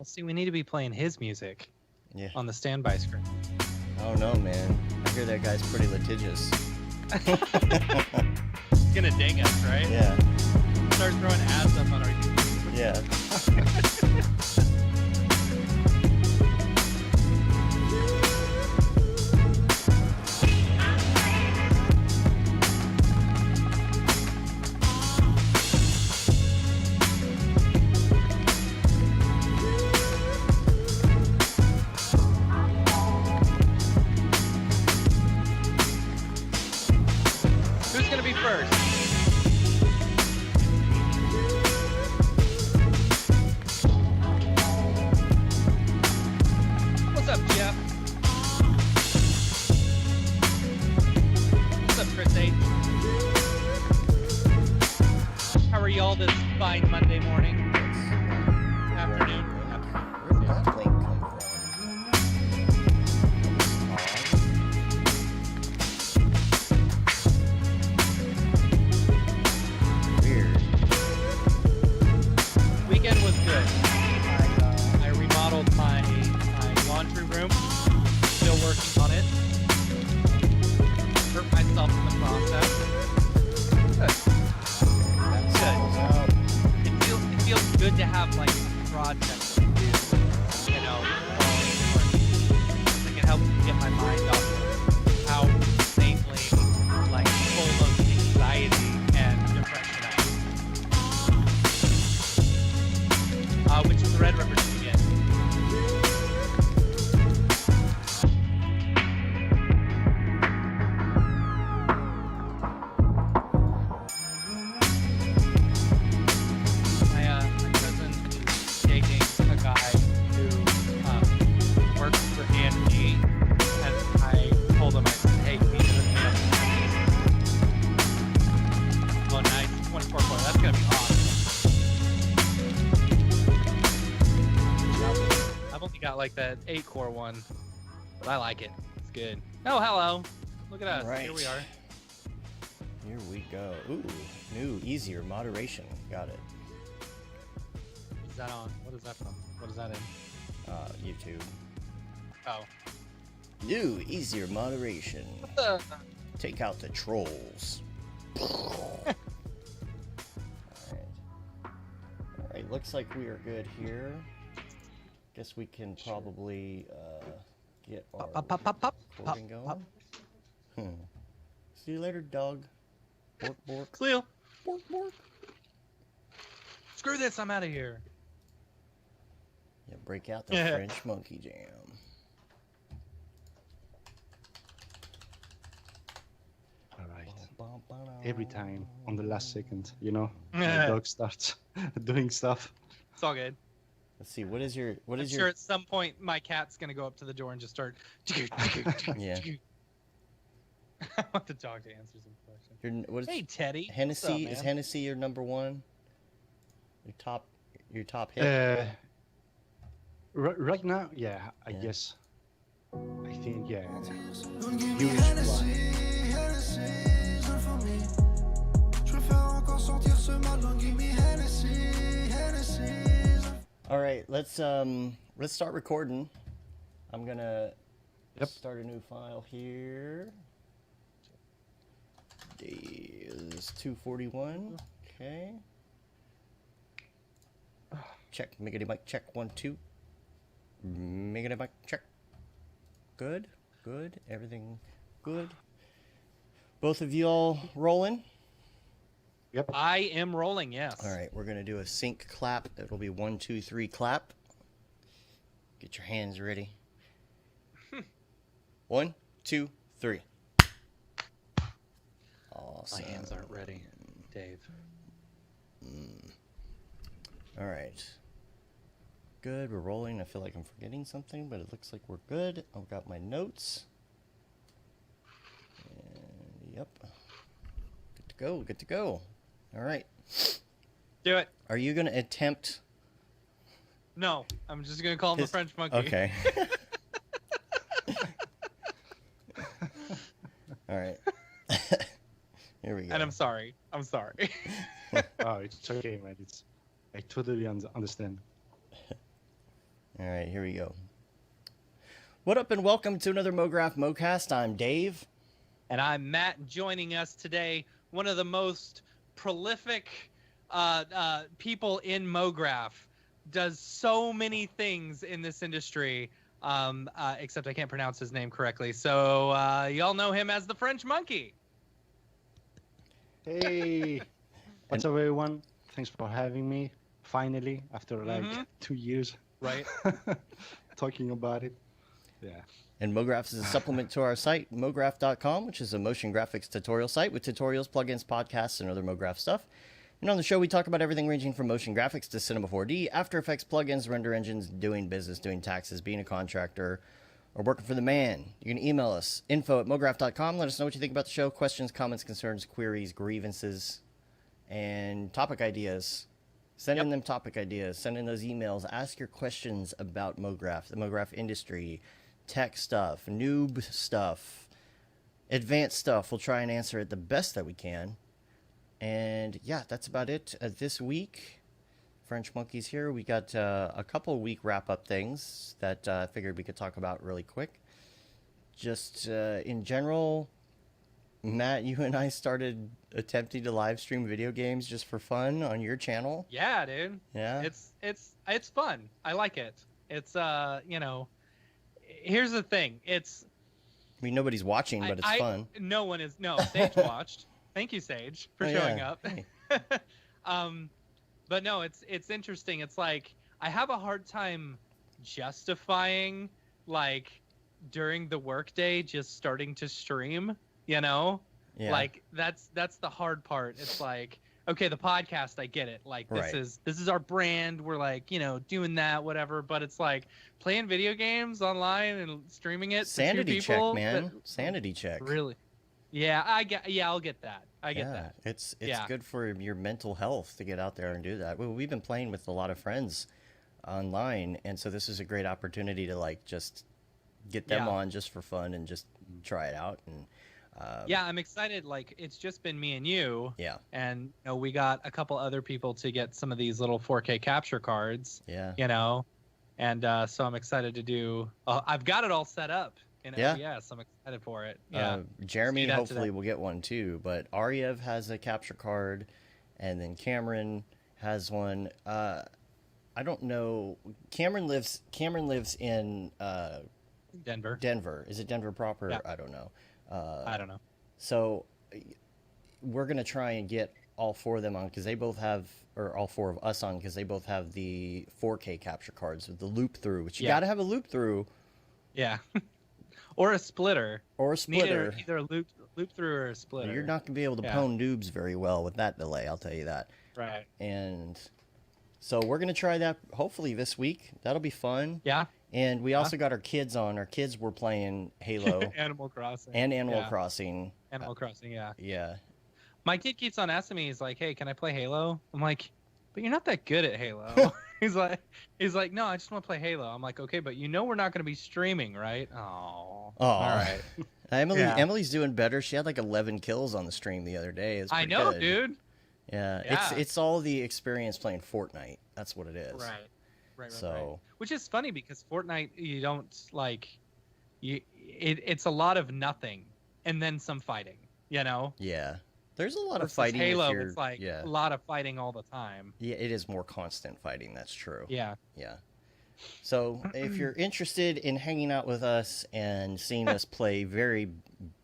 Well, see, we need to be playing his music Yeah. on the standby screen. Oh no, man. I hear that guy's pretty litigious. He's gonna ding us, right? Yeah. Start throwing ads up on our YouTube. Yeah. Who's gonna be first? What's up, Jeff? What's up, Chris H? How are y'all this fine Monday morning? Afternoon? Where's that link come from? Weird. Weekend was good. I remodeled my laundry room. Still working on it. Hurt myself in the process. Good. That settles out. It feels good to have like a project to do. You know, I can help get my mind off of how insanely like full of anxiety and depression I am. Which thread rubber did you get? My cousin is dating a guy who works for A&P, and I told him, I said, hey, you need to hook me up. Oh, nice. 24 core. That's going to be awesome. I've only got like that 8 core one, but I like it. It's good. Oh, hello. Look at us. Right. Here we are. Here we go. Ooh, new, easier moderation. Got it. Is that on? What is that from? What is that in? YouTube. Oh. New, easier moderation. What the? Take out the trolls. Alright. Alright, looks like we are good here. Guess we can probably get our recording going. See you later, dog. Bork, bork. Cleo. Bork, bork. Screw this. I'm out of here. Yeah, break out the French monkey jam. Alright. Every time on the last second, you know, my dog starts doing stuff. It's all good. Let's see. What is your? What I'm is sure your? at some point my cat's gonna go up to the door and just start. Yeah. I want the dog to answer some questions. Your what is? Hey Teddy. Hennessy What's is up, man? Hennessy your number one? Your top hit. Right now, yeah, I guess. I think, yeah. All right, let's start recording. I'm gonna start a new file here. Day is 2:41. Okay. Check. Miggity mic check 1 2. Miggity mic check. Good. Good. Everything good. Both of you all rolling? Yep. I am rolling. Yes. All right, we're gonna do a sync clap. It'll be 1 2 3 clap. Get your hands ready. 1 2 3. Awesome. My hands aren't ready, Dave. All right. Good. We're rolling. I feel like I'm forgetting something, but it looks like we're good. I've got my notes. And, yep. Good to go. Good to go. All right. Do it. Are you gonna attempt? No, I'm just gonna call him a French monkey. Okay. All right. Here we go. And I'm sorry. I'm sorry. Oh, it's okay, man. I totally understand. All right, here we go. What up and welcome to another Mograph Mocast. I'm Dave. And I'm Matt. Joining us today, one of the most prolific people in Mograph, does so many things in this industry, except I can't pronounce his name correctly. So y'all know him as the French Monkey. Hey, what's up, everyone? Thanks for having me. Finally, after like 2 years, Right. talking about it. Yeah. And Mograph is a supplement to our site, mograph.com, which is a motion graphics tutorial site with tutorials, plugins, podcasts, and other Mograph stuff. And on the show, we talk about everything ranging from motion graphics to Cinema 4D, After Effects, plugins, render engines, doing business, doing taxes, being a contractor, or working for the man. You can email us, info@mograph.com. Let us know what you think about the show, questions, comments, concerns, queries, grievances, and topic ideas. Send in them topic ideas. Send in those emails. Ask your questions about Mograph, the Mograph industry, tech stuff, noob stuff, advanced stuff. We'll try and answer it the best that we can. And yeah, that's about it this week. French Monkey's here. We got a couple week wrap-up things that I figured we could talk about really quick. Just in general, Matt, you and I started attempting to live stream video games just for fun on your channel. Yeah, dude. Yeah. It's fun. I like it. It's here's the thing. I mean, nobody's watching, but it's fun. No one is. No, Sage watched. Thank you, Sage, for showing up. Hey. But no, it's interesting. It's like I have a hard time justifying like during the workday just starting to stream. You know, like that's the hard part. It's like, okay, the podcast, I get it. Like this is our brand. We're like, doing that, whatever. But it's like playing video games online and streaming it. Sanity to two people, check, man. Sanity check. Really? Yeah, I'll get that. I get that. It's good for your mental health to get out there and do that. We've been playing with a lot of friends online, and so this is a great opportunity to like just get them on just for fun and just try it out. And yeah, I'm excited. Like it's just been me and you. Yeah. And we got a couple other people to get some of these little 4K capture cards. Yeah. And so I'm excited to do. I've got it all set up. Yes, I'm excited for it. Yeah. Jeremy hopefully will get one too, but Aryev has a capture card, and then Cameron has one. I don't know. Cameron lives in Denver. Denver. Is it Denver proper? Yeah. I don't know. I don't know. So we're gonna try and get all four of them on because they both have, or all four of us on because they both have the 4K capture cards with the loop through, which you got to have a loop through. Yeah. Or a splitter. Either a loop through or a splitter. You're not going to be able to pwn noobs very well with that delay, I'll tell you that. Right. And so we're going to try that hopefully this week. That'll be fun. Yeah. And we also got our kids on. Our kids were playing Halo. Animal Crossing. And Animal Crossing. Animal Crossing, yeah. Yeah. My kid keeps on asking me, he's like, hey, can I play Halo? I'm like, but you're not that good at Halo. He's like, no, I just want to play Halo. I'm like, okay, but we're not going to be streaming, right? Oh, all right. Emily's doing better. She had like 11 kills on the stream the other day. I know, good. dude. Yeah, it's all the experience playing Fortnite. That's what it is. Right. So, which is funny because Fortnite, you don't like, it's a lot of nothing and then some fighting. Yeah. There's a lot versus of fighting. Halo, it's like a lot of fighting all the time. Yeah, it is more constant fighting. That's true. Yeah. So if you're interested in hanging out with us and seeing us play very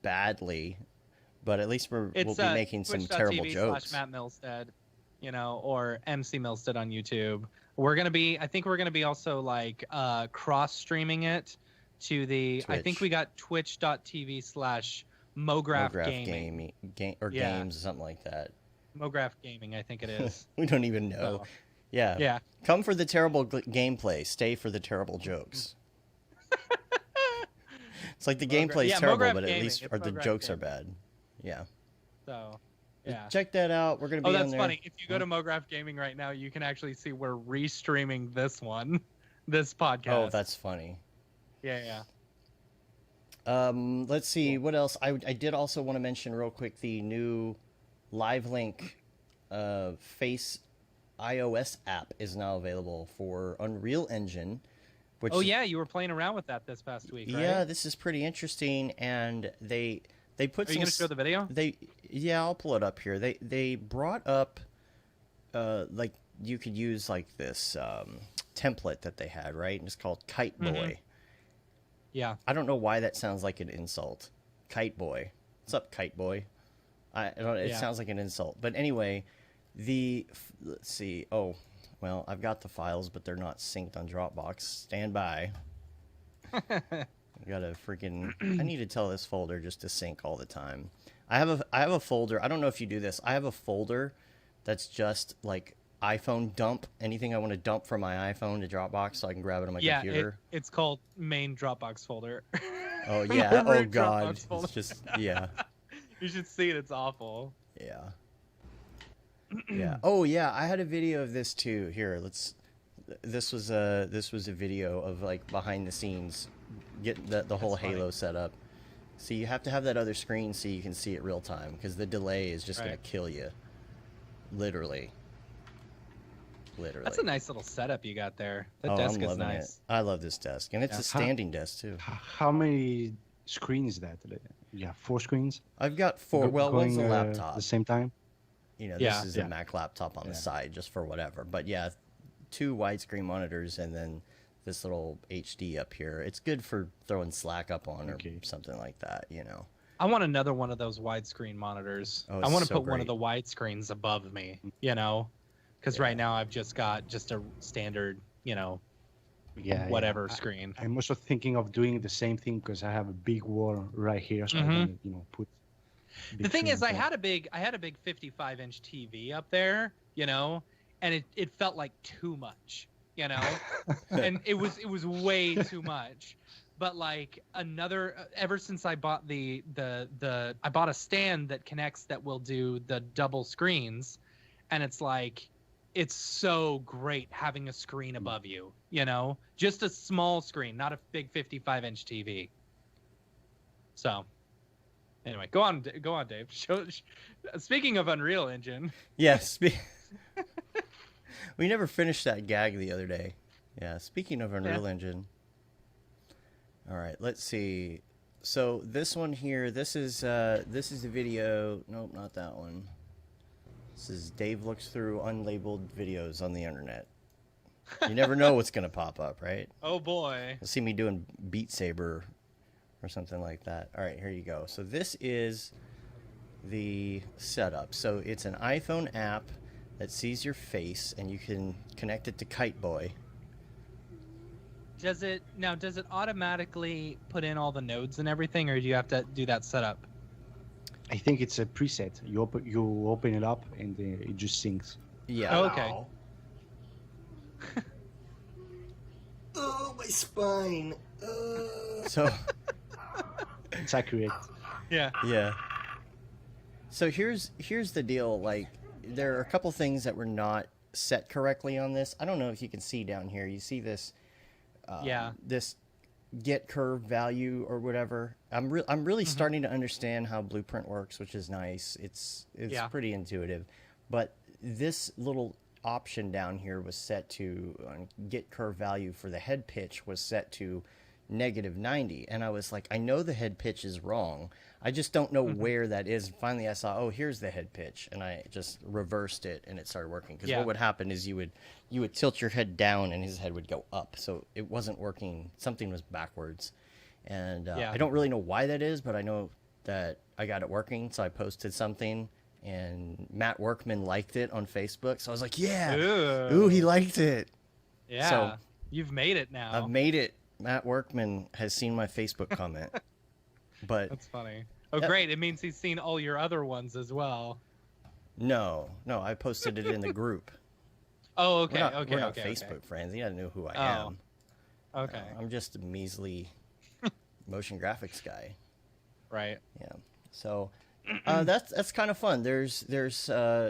badly, but at least we'll be making some terrible jokes. Matt Milstead, or MC Milstead on YouTube. I think we're gonna be also like cross streaming it to the. Twitch. I think we got twitch.tv/. Mograph Gaming. Games or something like that. Mograph Gaming, I think it is. We don't even know. Yeah. Come for the terrible gameplay. Stay for the terrible jokes. It's like the gameplay's terrible, Mograph but at Gaming. least It's the Mograph jokes Gaming. are bad. Yeah. So, yeah. Check that out. We're going to be on there. Oh, that's funny. If you go to Mograph Gaming right now, you can actually see we're restreaming this podcast. Oh, that's funny. Yeah. Let's see what else. I did also want to mention real quick the new Live Link Face iOS app is now available for Unreal Engine. Which Oh yeah, you were playing around with that this past week, right? Yeah, this is pretty interesting, and they put Are you gonna show the video? Yeah, I'll pull it up here. They brought up like you could use like this template that they had, right? And it's called Kite Boy. Yeah. I don't know why that sounds like an insult. Kite Boy. What's up, Kite Boy? I don't. It sounds like an insult, but anyway, let's see. Oh, well, I've got the files, but they're not synced on Dropbox. Stand by. I gotta freaking. I need to tell this folder just to sync all the time. I have a folder. I don't know if you do this. I have a folder that's just like iPhone dump. Anything I want to dump from my iPhone to Dropbox, so I can grab it on my computer. It's called main Dropbox folder. Oh yeah. Oh god. It's just You should see it. It's awful. Yeah. Yeah. Oh yeah. I had a video of this too. Here, This was a video of like behind the scenes, getting the whole Halo setup. So you have to have that other screen so you can see it real time, because the delay is just gonna kill you. Literally. That's a nice little setup you got there. That desk is nice. It. I love this desk, and it's a standing desk too. How many screens is that? Yeah, 4 screens. I've got 4. Well, one's a laptop. At the same time. You know, this is a Mac laptop on the side just for whatever. But yeah, 2 widescreen monitors and then this little HD up here. It's good for throwing Slack up on or something like that, you know. I want another one of those widescreen monitors. I want to put one of the widescreens above me, you know, because right now I've just got a standard, you know, whatever screen. I'm also thinking of doing the same thing because I have a big wall right here, so I can, you know, put. The thing is, I had a big 55-inch TV up there, you know, and it felt like too much, you know, and it was way too much. But like ever since I bought I bought a stand that connects that will do the double screens, and it's like, it's so great having a screen above you, you know, just a small screen, not a big 55-inch TV. So anyway, go on, Dave. Speaking of Unreal Engine. Yes. We never finished that gag the other day. Yeah. Speaking of Unreal Engine. All right. Let's see. So this one here, this is a video. Nope, not that one. This is Dave looks through unlabeled videos on the internet. You never know what's going to pop up, right? Oh, boy. You'll see me doing Beat Saber or something like that. All right, here you go. So this is the setup. So it's an iPhone app that sees your face, and you can connect it to Kite Boy. Does it automatically put in all the nodes and everything, or do you have to do that setup? I think it's a preset. You open it up and it just syncs. Yeah. Oh, okay. Oh, my spine. So it's accurate. Yeah. Yeah. So here's the deal. Like, there are a couple things that were not set correctly on this. I don't know if you can see down here. You see this? This get curve value or whatever. I'm really starting to understand how Blueprint works, which is nice. It's pretty intuitive, but this little option down here was set to get curve value for the head pitch was set to -90, and I was like, I know the head pitch is wrong. I just don't know where that is. And finally, I saw, oh, here's the head pitch, and I just reversed it, and it started working. Because what would happen is you would tilt your head down, and his head would go up. So it wasn't working. Something was backwards, and I don't really know why that is, but I know that I got it working. So I posted something, and Matt Workman liked it on Facebook. So I was like, yeah, ooh, he liked it. Yeah, so you've made it now. I've made it. Matt Workman has seen my Facebook comment. But that's funny. Oh, great! It means he's seen all your other ones as well. No, I posted it in the group. Oh, okay, we're not Facebook friends. He doesn't know who I am. Okay. I'm just a measly motion graphics guy. Right. Yeah. So that's kind of fun. There's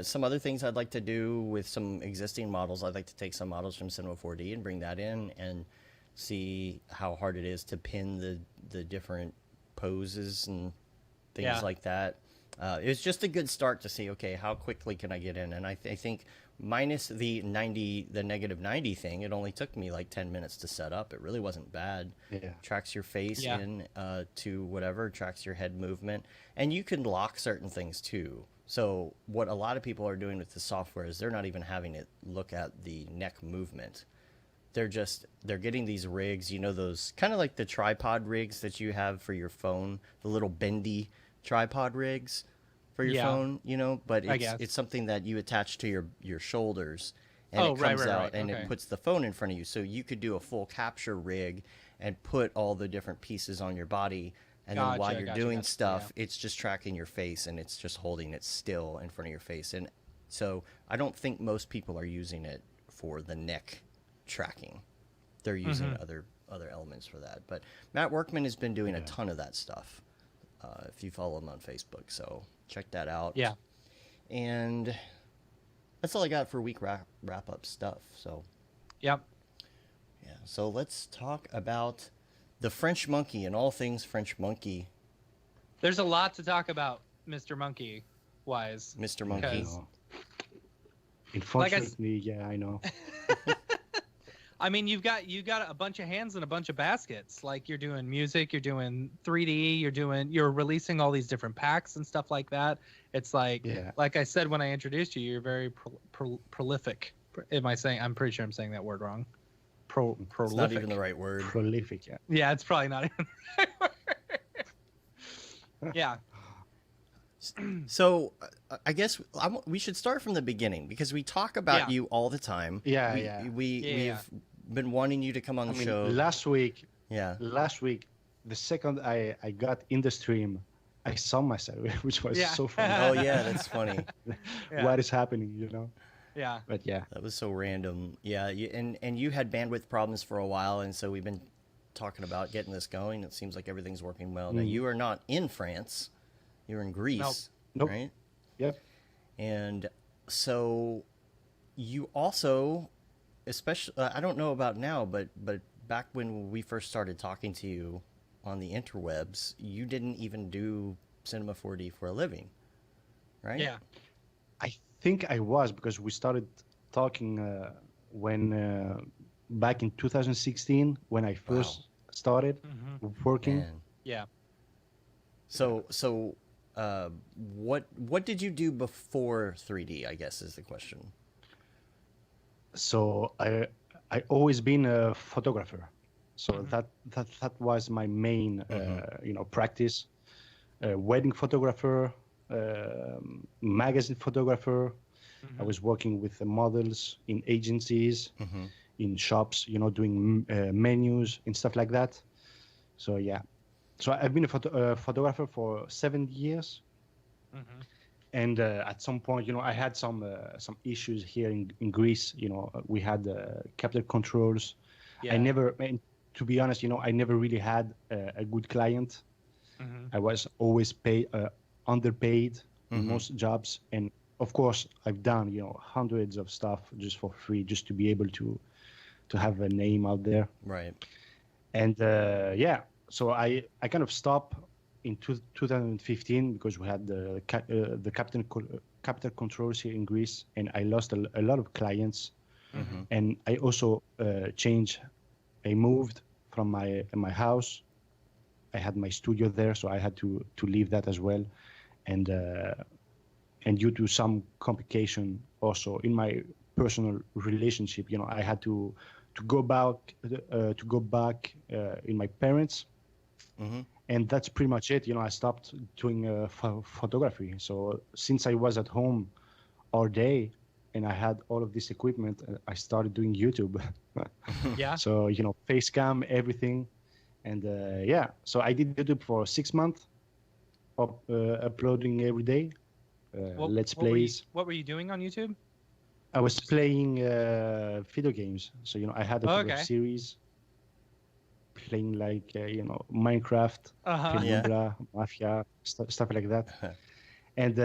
some other things I'd like to do with some existing models. I'd like to take some models from Cinema 4D and bring that in and see how hard it is to pin the different poses and things like that. It was just a good start to see, okay, how quickly can I get in? And I think minus the negative 90 thing, it only took me like 10 minutes to set up. It really wasn't bad. Yeah. Tracks your face in to whatever, tracks your head movement. And you can lock certain things too. So what a lot of people are doing with the software is they're not even having it look at the neck movement. They're getting these rigs, you know, those kind of like the tripod rigs that you have for your phone, the little bendy tripod rigs for your phone, you know, but it's something that you attach to your shoulders, and it comes out and it puts the phone in front of you. So you could do a full capture rig and put all the different pieces on your body, and then while you're doing stuff, it's just tracking your face and it's just holding it still in front of your face. And so I don't think most people are using it for the neck tracking. They're using other elements for that. But Matt Workman has been doing a ton of that stuff. If you follow him on Facebook, so check that out. Yeah. And that's all I got for week wrap up stuff. So. Yep. Yeah. So let's talk about the French Monkey and all things French Monkey. There's a lot to talk about, Mr. Monkey wise. Mr. Monkey. Unfortunately, I know. I mean, you've got a bunch of hands and a bunch of baskets. Like, you're doing music, you're doing 3D, you're releasing all these different packs and stuff like that. It's like, like I said when I introduced you, you're very prolific. I'm pretty sure I'm saying that word wrong. Prolific. It's not even the right word. Prolific, Yeah, it's probably not even the right word. Yeah. So I guess we should start from the beginning, because we talk about you all the time. We've been wanting you to come on the show. Last week, the second I got in the stream, I saw myself, which was so funny. Oh yeah, that's funny. What is happening, you know? Yeah. But that was so random. Yeah, and you had bandwidth problems for a while, and so we've been talking about getting this going. It seems like everything's working well. Now you are not in France. You're in Greece, right? Yep. And so you also, especially, I don't know about now, but back when we first started talking to you on the interwebs, you didn't even do Cinema 4D for a living, right? Yeah. I think I was, because we started talking when back in 2016, when I first started working. Man. Yeah. So what did you do before 3D, I guess, is the question. So I always been a photographer. So that was my main practice. Wedding photographer, magazine photographer. I was working with the models in agencies, in shops, doing menus and stuff like that. So yeah. So I've been a photographer for 7 years, and at some point, I had some issues here in Greece. We had capital controls. Yeah. To be honest, I never really had a good client. I was always underpaid in most jobs, and of course, I've done hundreds of stuff just for free, just to be able to have a name out there. Right. And so I kind of stopped in 2015 because we had the capital controls here in Greece, and I lost a lot of clients. And I also changed. I moved from my house. I had my studio there, so I had to leave that as well. And due to some complication also in my personal relationship, I had to go back in my parents. And that's pretty much it. I stopped doing photography. So since I was at home all day and I had all of this equipment, I started doing YouTube. Yeah. So, face cam, everything. And so I did YouTube for 6 months, uploading every day. Let's plays. What were you doing on YouTube? I was playing video games. So, I had a couple of series. Playing like Minecraft, Mafia, stuff like that. And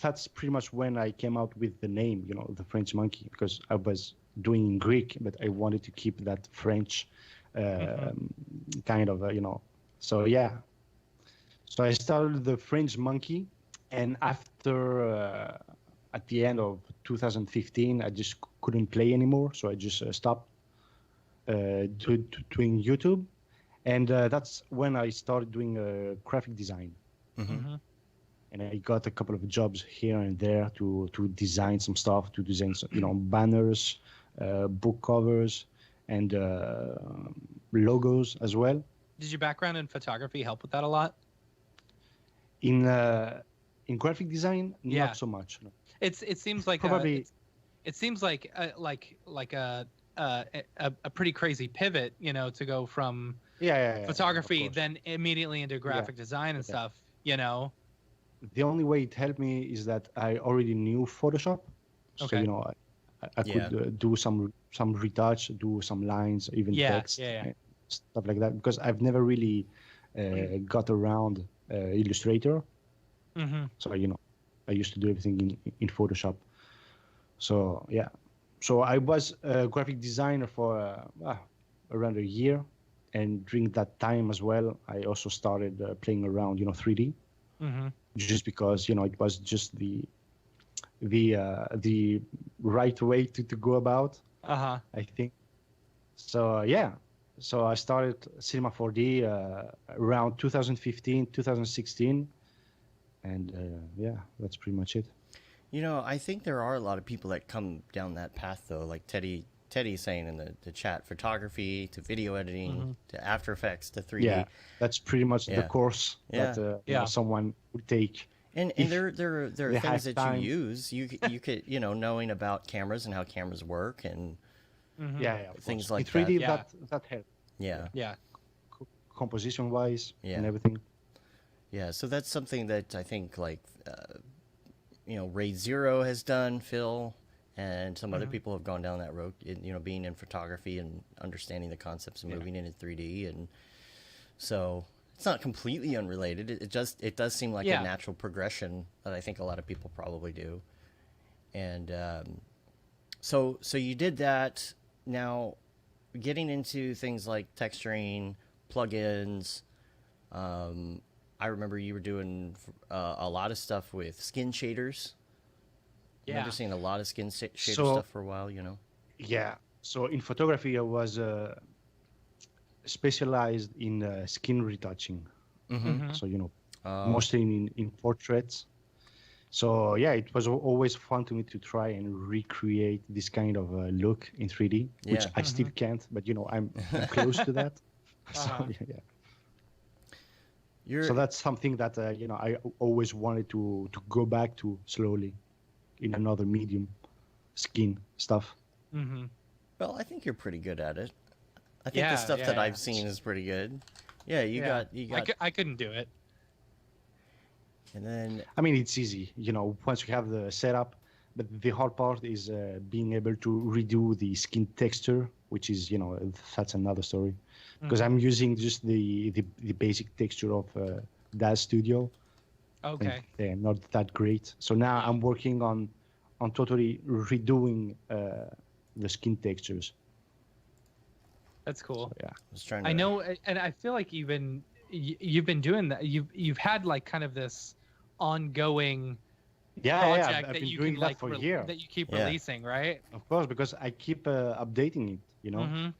that's pretty much when I came out with the name, the French Monkey, because I was doing Greek, but I wanted to keep that French kind of, So yeah, so I started the French Monkey, and after at the end of 2015, I just couldn't play anymore, so I just stopped doing YouTube, and that's when I started doing graphic design. Mm-hmm. And I got a couple of jobs here and there to design some stuff, to design some, banners, book covers, and logos as well. Did your background in photography help with that a lot? In graphic design, Yeah. not so much. No. It seems like Probably. it seems like a pretty crazy pivot, to go from Yeah, photography of course. then immediately into graphic design and stuff. The only way it helped me is that I already knew Photoshop, Okay. so I could do some retouch, do some lines, even text, and stuff like that. Because I've never really got around Illustrator, so I used to do everything in Photoshop. So yeah, so I was a graphic designer for around a year, and during that time as well, I also started playing around, 3D. Just because it was just the right way to go about. I think. So so I started Cinema 4D around 2015, 2016, and that's pretty much it. I think there are a lot of people that come down that path, though, like Teddy's saying in the chat, photography to video editing to After Effects to 3D. Yeah, that's pretty much the course that someone would take. And there are things that you use. You could knowing about cameras and how cameras work and things like in 3D that. that helps. Yeah. Composition wise and everything. Yeah, so that's something that I think Raid Zero has done, Phil, and some other people have gone down that road, being in photography and understanding the concepts of moving into 3D. And so it's not completely unrelated. It does seem like a natural progression that I think a lot of people probably do. And so you did that. Now, getting into things like texturing, plugins, I remember you were doing a lot of stuff with skin shaders. I remember seeing a lot of skin shader stuff for a while, Yeah. So in photography, I was specialized in skin retouching. So, mostly in portraits. So, it was always fun to me to try and recreate this kind of look in 3D, which I still can't, but, I'm close to that. So, So that's something that, I always wanted to go back to slowly in another medium, skin stuff. Well, I think you're pretty good at it. I think the stuff that I've seen is pretty good. Yeah, you got. I couldn't do it. And then, I mean, it's easy, once you have the setup, but the hard part is being able to redo the skin texture, which is, that's another story. Because I'm using just the basic texture of DAZ Studio. Okay. They're not that great. So now I'm working on totally redoing the skin textures. That's cool. So, I know, and I feel like you've been doing that. You've had like kind of this ongoing project I've that been you doing can that for a year. that you keep releasing, right? Of course, because I keep updating it.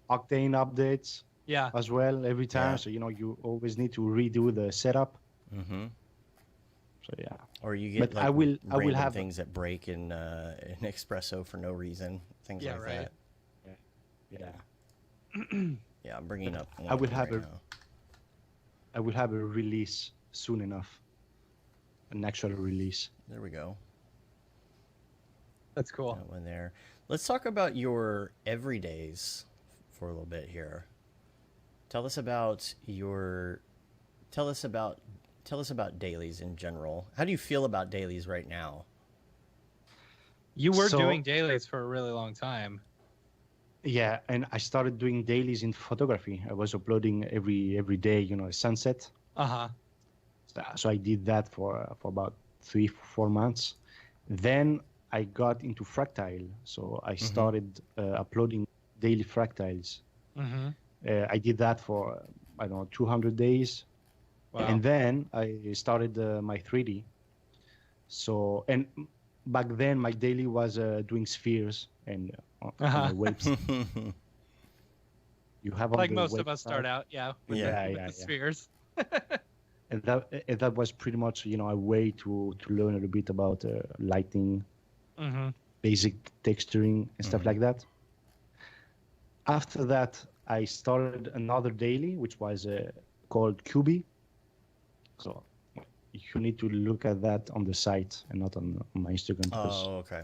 Octane updates. As well every time. So you always need to redo the setup. So or you get but I will have things that break in Espresso for no reason, things like that. Yeah, I'm bringing up one I will have a release soon enough, an actual release. There we go. That's cool. That one there. Let's talk about your everydays for a little bit here. Tell us about dailies in general. How do you feel about dailies right now? You were doing dailies for a really long time. Yeah, and I started doing dailies in photography. I was uploading every day, sunset. So I did that for about 3-4 months. Then I got into fractile, so I started uploading daily fractiles. I did that for, 200 days. Wow. And then I started my 3D. So, and back then my daily was doing spheres and on my waves. You have on Like the most of us website. start out, with the spheres. And that was pretty much, you know, a way to learn a little bit about lighting, basic texturing and stuff like that. After that, I started another daily, which was called QB. So you need to look at that on the site and not on my Instagram. Oh, okay.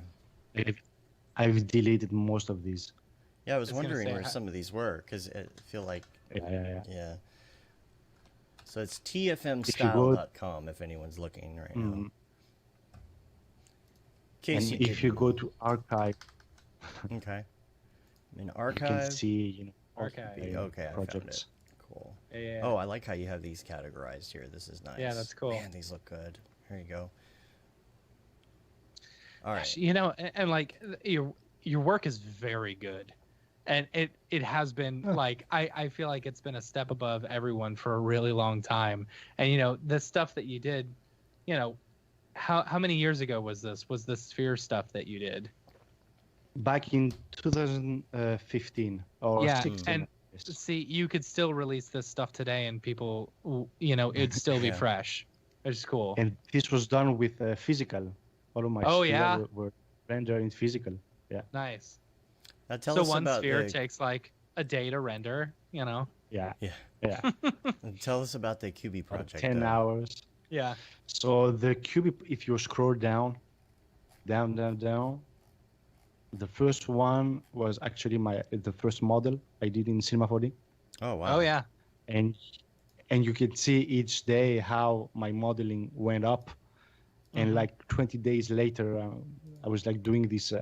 I've deleted most of these. Yeah, I was wondering where some of these were, because I feel like... Yeah. So it's tfmstyle.com if anyone's looking right now. And if you go to archive... Okay. In archive... You can see, you know, archive. Okay, I found it. Cool. Yeah. Oh, I like how you have these categorized here. This is nice. Yeah, that's cool. Man, these look good. Here you go. All right. You know, and like your work is very good. And it has been like I feel like it's been a step above everyone for a really long time. And you know, the stuff that you did, you know, how many years ago was this? Was the sphere stuff that you did? Back in 2015 or 16. And see, you could still release this stuff today, and people, you know, it'd still be fresh. It's cool. And this was done with physical. All of my sphere were rendered in physical. Yeah. Nice. Tell so us one about sphere takes like a day to render, you know? Yeah. Tell us about the QB project. 10 hours. Yeah. So the QB, if you scroll down, the first one was actually the first model I did in Cinema 4D. Oh, wow. Oh, yeah. And you can see each day how my modeling went up. And like 20 days later, I was like doing this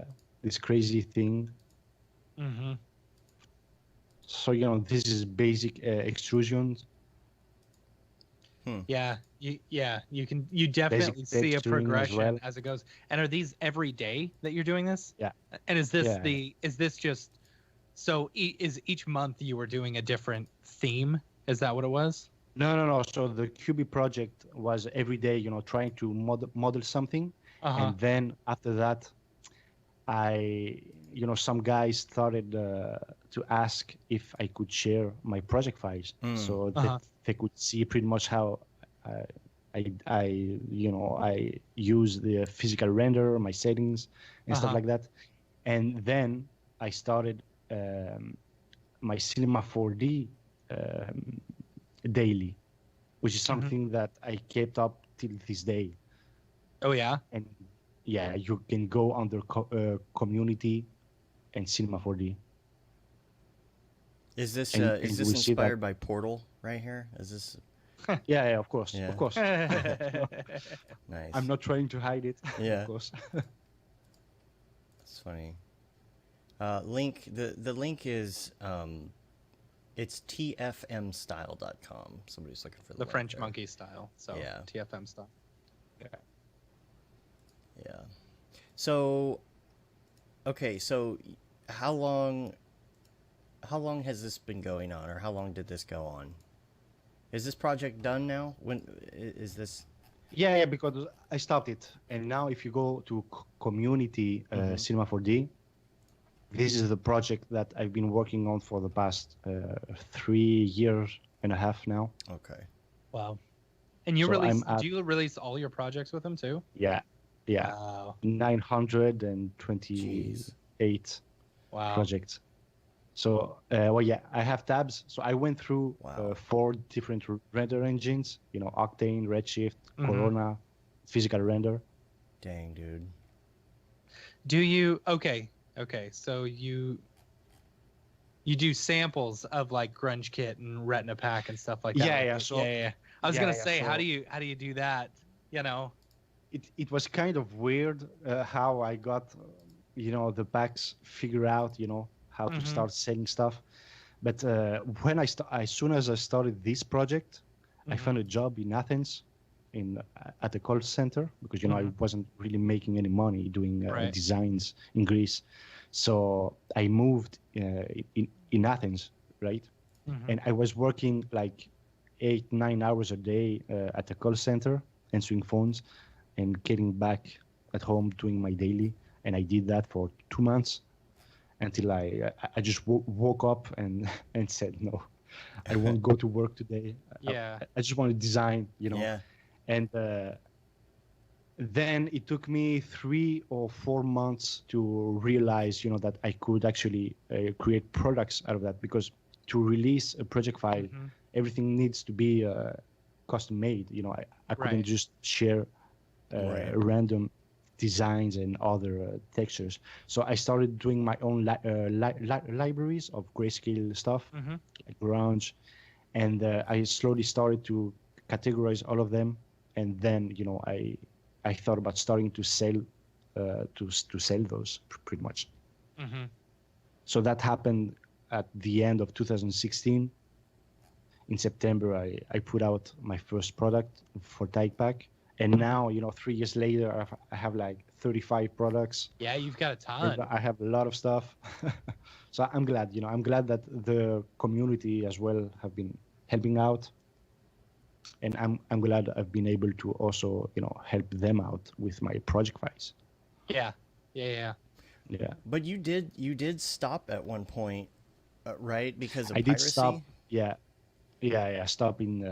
crazy thing. So, you know, this is basic extrusions. Yeah, you definitely see a progression as it goes. And are these every day that you're doing this? Yeah. And is this just so is each month you were doing a different theme? Is that what it was? No. So the QB project was every day, you know, trying to model something, and then after that, some guys started to ask if I could share my project files, so that they could see pretty much how I use the physical render, my settings, and stuff like that. And then I started my Cinema 4D daily, which is something that I kept up till this day. Oh yeah. And yeah, you can go under community and Cinema 4D. Is this inspired by Portal right here? Is this? Yeah, of course, of course. Nice. I'm not trying to hide it. Yeah, of course. It's funny. Link. The link is it's tfmstyle.com. Somebody's looking for the French monkey style. So yeah, TFM style. Yeah. So, okay. So, how long has this been going on, or how long did this go on? Is this project done now? When is this? Yeah, because I stopped it, and now if you go to community Cinema 4D, this is the project that I've been working on for the past 3.5 years now. Okay. Wow. And you do you release all your projects with them too? Yeah. Wow. 928 projects. So, I have tabs. So I went through 4 different render engines, you know, Octane, Redshift, Corona, physical render. Dang, dude. Do you, okay, so you do samples of like Grunge Kit and Retina Pack and stuff like that? Yeah. I was going to say, how do you do that, you know? It was kind of weird how I got, the packs figured out, how to start selling stuff. But when as soon as I started this project, I found a job in Athens at a call center because, I wasn't really making any money doing designs in Greece. So I moved in Athens, right? And I was working like 8-9 hours a day at a call center, answering phones and getting back at home doing my daily, and I did that for 2 months until I just woke up and and said no, I won't go to work today. Yeah. I just want to design, Yeah. and then it took me 3 or 4 months to realize, that I could actually create products out of that, because to release a project file, everything needs to be custom made. I couldn't just share random designs and other textures. So I started doing my own libraries of grayscale stuff, like grunge, and I slowly started to categorize all of them, and then I thought about starting to sell to sell those pretty much. So that happened at the end of 2016. In September, I put out my first product for Typepack, and now 3 years later, I have like 35 products. Yeah, you've got a ton. I have a lot of stuff. So I'm glad. I'm glad that the community as well have been helping out, and I'm glad I've been able to also help them out with my project files. Yeah. But you did stop at one point, right? Because of I piracy? did stop. Yeah. Stop in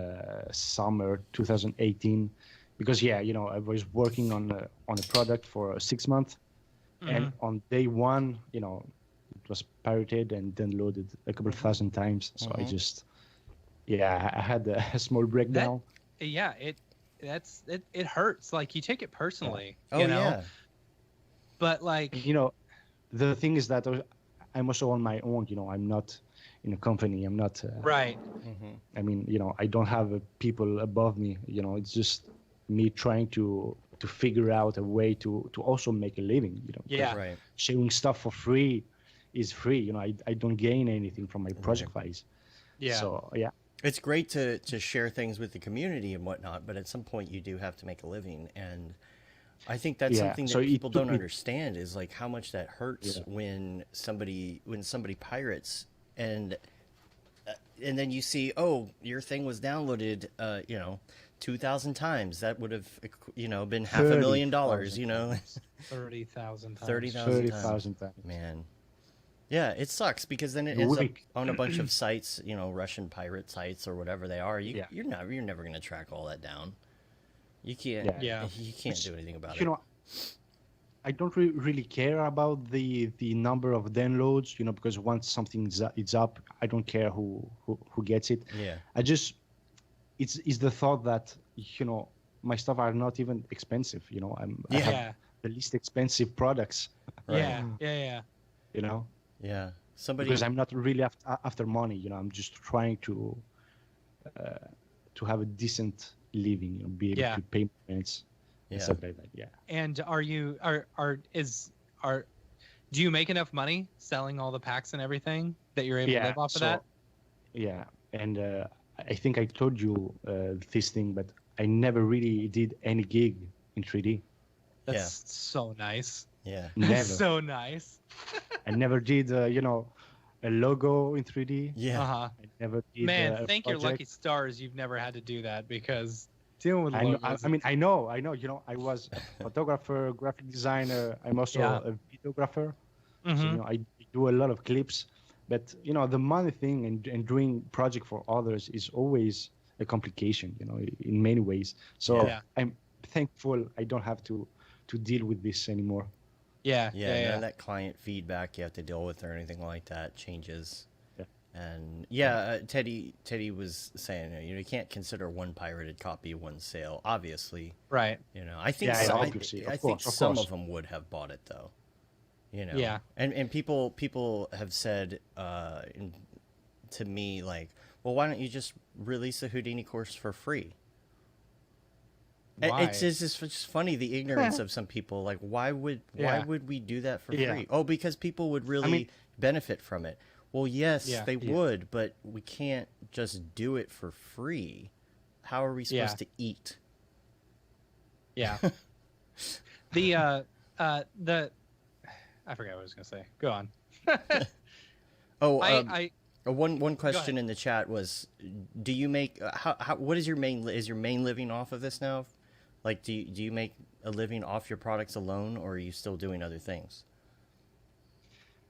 summer 2018, because I was working on a product for 6 months, and on day one, it was pirated and downloaded a couple thousand times. So I just, I had a small breakdown. It hurts. Like, you take it personally. Oh, you know? yeah. But like, the thing is that I'm also on my own. I'm not in a company. I'm not right. I mean, I don't have people above me. It's just me trying to figure out a way to also make a living. Right. Sharing stuff for free is free. I don't gain anything from my project files. Yeah. So yeah. It's great to share things with the community and whatnot, but at some point you do have to make a living, and I think that's something that people don't understand, is like how much that hurts when somebody pirates, and then you see, oh, your thing was downloaded 2,000 times. That would have been $500,000. 30,000 times. 30,000 times. Man. Yeah, it sucks, because then it ends up on a bunch of sites, Russian pirate sites or whatever they are. You're never going to track all that down. You can't. You can't do anything about it. I don't really care about the number of downloads, because once something is up, I don't care who gets it. Yeah. It's the thought that my stuff are not even expensive. I have the least expensive products. Right. Yeah. Yeah. Because I'm not really after money. I'm just trying to have a decent living. Be able to pay rents. And stuff like that. Yeah. And do you make enough money selling all the packs and everything that you're able to live off of that? Yeah. And I think I told you this thing, but I never really did any gig in 3D. That's so nice. Yeah. Never. So nice. I never did, a logo in 3D. Yeah. I never did. Man, thank your lucky stars you've never had to do that, because dealing with logos. I know. I was a photographer, graphic designer. I'm also a videographer. So, I do a lot of clips. But, the money thing and doing project for others is always a complication, in many ways. So I'm thankful I don't have to deal with this anymore. Yeah. That client feedback you have to deal with or anything like that changes. And Teddy was saying, you can't consider one pirated copy one sale, obviously. Right. I think I think some of them would have bought it though. Yeah. And people have said to me, like, well, why don't you just release a Houdini course for free? Why? It's just funny, the ignorance of some people. Like, why would we do that for free? Oh, because people would really benefit from it. Well, yes, they would, but we can't just do it for free. How are we supposed to eat? Yeah. I forgot what I was going to say. Go on. One question in the chat was, do you make what is your main living off of this now? Like, do you make a living off your products alone, or are you still doing other things?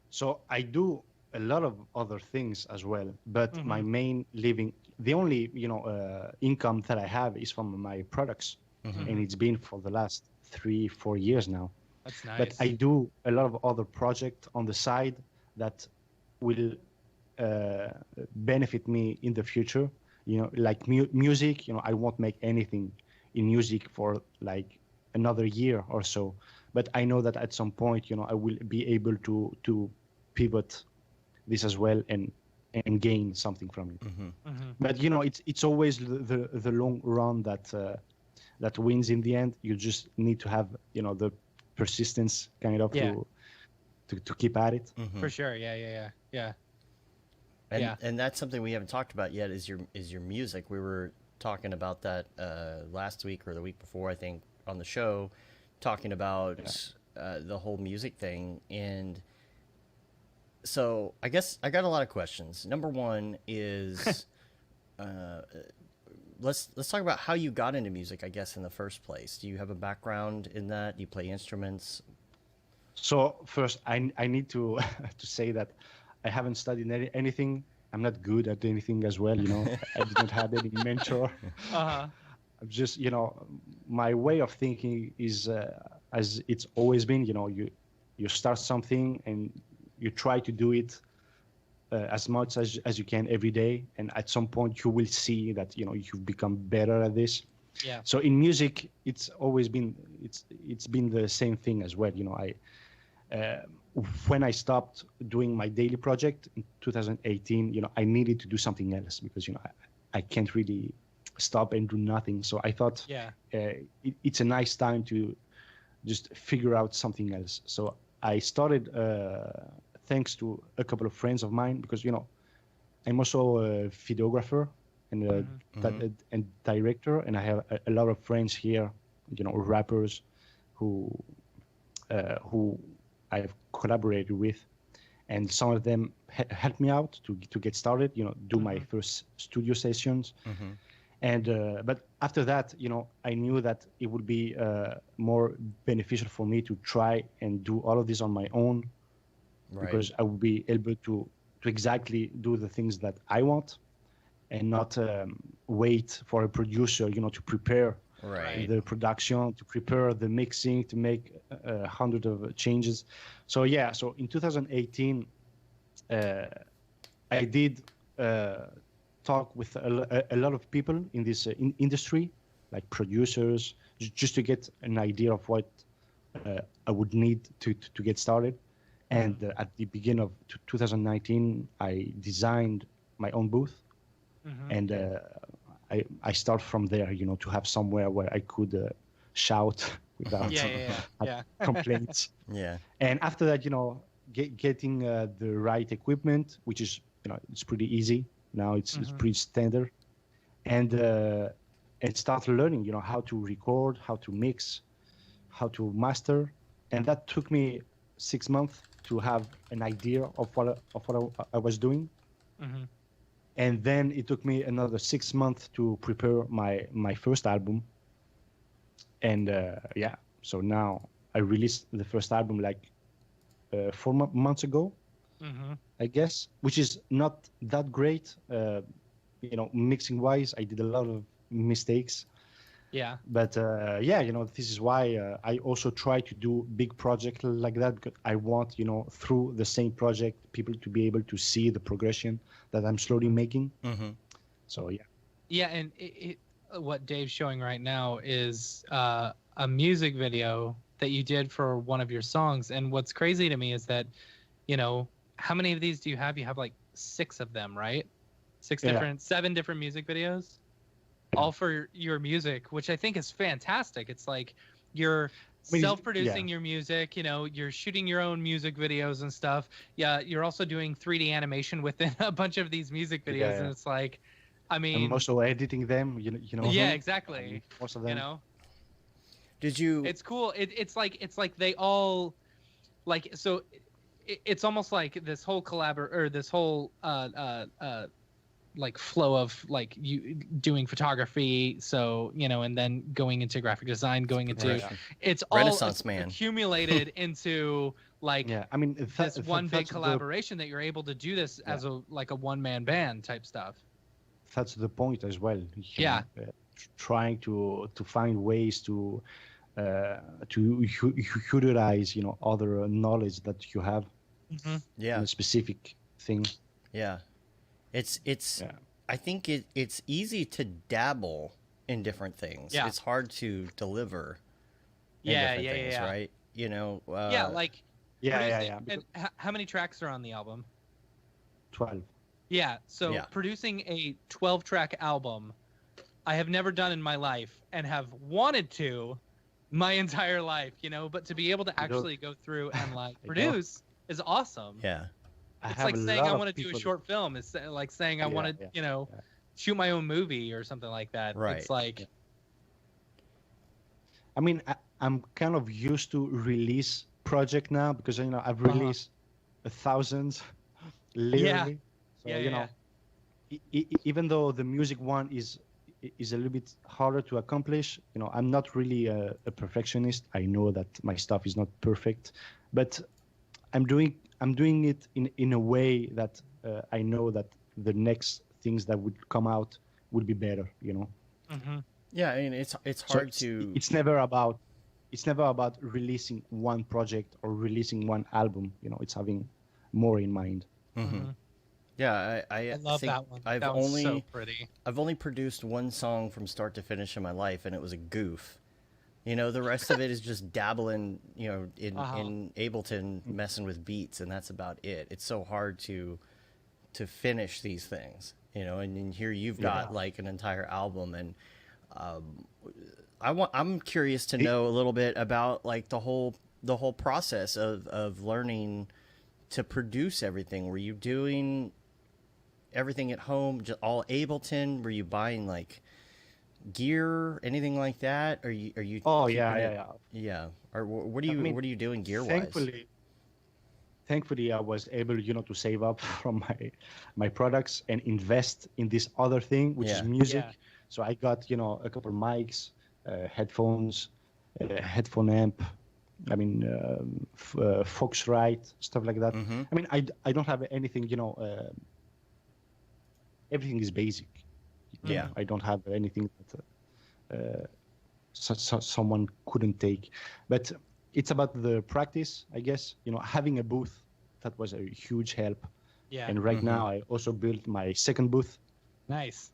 So I do a lot of other things as well, but my main living, the only income that I have is from my products, and it's been for the last 3-4 years now. That's nice. But I do a lot of other projects on the side that will benefit me in the future. Like music. I won't make anything in music for like another year or so. But I know that at some point, I will be able to pivot this as well and gain something from it. But it's always the long run that wins in the end. You just need to have the persistence kind of to keep at it. For sure. Yeah. And that's something we haven't talked about yet is your music. We were talking about that last week or the week before, I think, on the show, talking about the whole music thing. And so I guess I got a lot of questions. Number one is let's talk about how you got into music, I guess, in the first place. Do you have a background in that? Do you play instruments? So first, I need to to say that I haven't studied anything. I'm not good at anything as well. I didn't have any mentor. I'm just, my way of thinking is as it's always been. You start something and you try to do it as much as you can every day, and at some point you will see that you've become better at this. Yeah. So in music, it's always been it's been the same thing as well. When I stopped doing my daily project in 2018, I needed to do something else because I can't really stop and do nothing. So I thought it's a nice time to just figure out something else. So I started thanks to a couple of friends of mine because I'm also a videographer and and director, and I have a lot of friends here, rappers who I've collaborated with, and some of them helped me out to get started, do my first studio sessions. And but after that, I knew that it would be more beneficial for me to try and do all of this on my own, because I would be able to exactly do the things that I want and not wait for a producer, to prepare the production, to prepare the mixing, to make 100 of changes. So in 2018, I did talk with a lot of people in this industry, like producers, just to get an idea of what I would need to get started. And at the beginning of 2019, I designed my own booth, and I start from there, to have somewhere where I could shout without complaints. And after that, getting the right equipment, which is, it's pretty easy now. It's pretty standard, and start learning, how to record, how to mix, how to master, and that took me 6 months to have an idea of what I was doing. And then it took me another 6 months to prepare my first album. And so now I released the first album like 4 months ago, I guess, which is not that great. Mixing wise, I did a lot of mistakes. Yeah. But this is why I also try to do big projects like that, because I want, through the same project, people to be able to see the progression that I'm slowly making. So, yeah. Yeah, and what Dave's showing right now is a music video that you did for one of your songs. And what's crazy to me is that, how many of these do you have? You have like 6 of them, right? 7 different music videos? All for your music, which I think is fantastic. It's like you're self-producing your music, you're shooting your own music videos and stuff. Yeah, you're also doing 3D animation within a bunch of these music videos, and it's like, I'm also editing them, Yeah, exactly. Most of them. Did you? It's cool. It's like they all, like, so. It's almost like this whole this whole like flow of like you doing photography, so and then going into graphic design, going into it's all Renaissance man accumulated into like I mean this one big collaboration that you're able to do this as a one-man band type stuff. That's the point as well. Trying to find ways to utilize other knowledge that you have in a specific thing. It's I think it's easy to dabble in different things. It's hard to deliver in different things, right? And how many tracks are on the album? 12. So producing a 12-track album, I have never done in my life and have wanted to my entire life, but to be able to actually go through and like produce is awesome. It's like saying I want to do a short film. It's like saying I want to, shoot my own movie or something like that. Right. It's like, I mean, I'm kind of used to release project now because I've released 1,000 literally. So even though the music one is a little bit harder to accomplish, I'm not really a perfectionist. I know that my stuff is not perfect, but I'm doing it in a way that I know that the next things that would come out would be better. Yeah, I mean it's hard to. It's never about releasing one project or releasing one album. It's having more in mind. Yeah, I love think that one. I've that only so pretty. I've only produced one song from start to finish in my life, and it was a goof. The rest of it is just dabbling, in Ableton, messing with beats, and that's about it. It's so hard to finish these things, and here you've got like an entire album, and I'm curious to know a little bit about like the whole process of learning to produce everything. Were you doing everything at home, just all Ableton? Were you buying like gear, anything like that? Are you? Oh yeah. Or what are you doing gear wise? Thankfully, I was able, to save up from my products and invest in this other thing, which is music. So I got a couple of mics, headphones, headphone amp. I mean, Foxrite, stuff like that. I mean, I don't have anything. Everything is basic. I don't have anything that someone couldn't take. But it's about the practice, I guess. Having a booth, that was a huge help. And right now, I also built my second booth. Nice.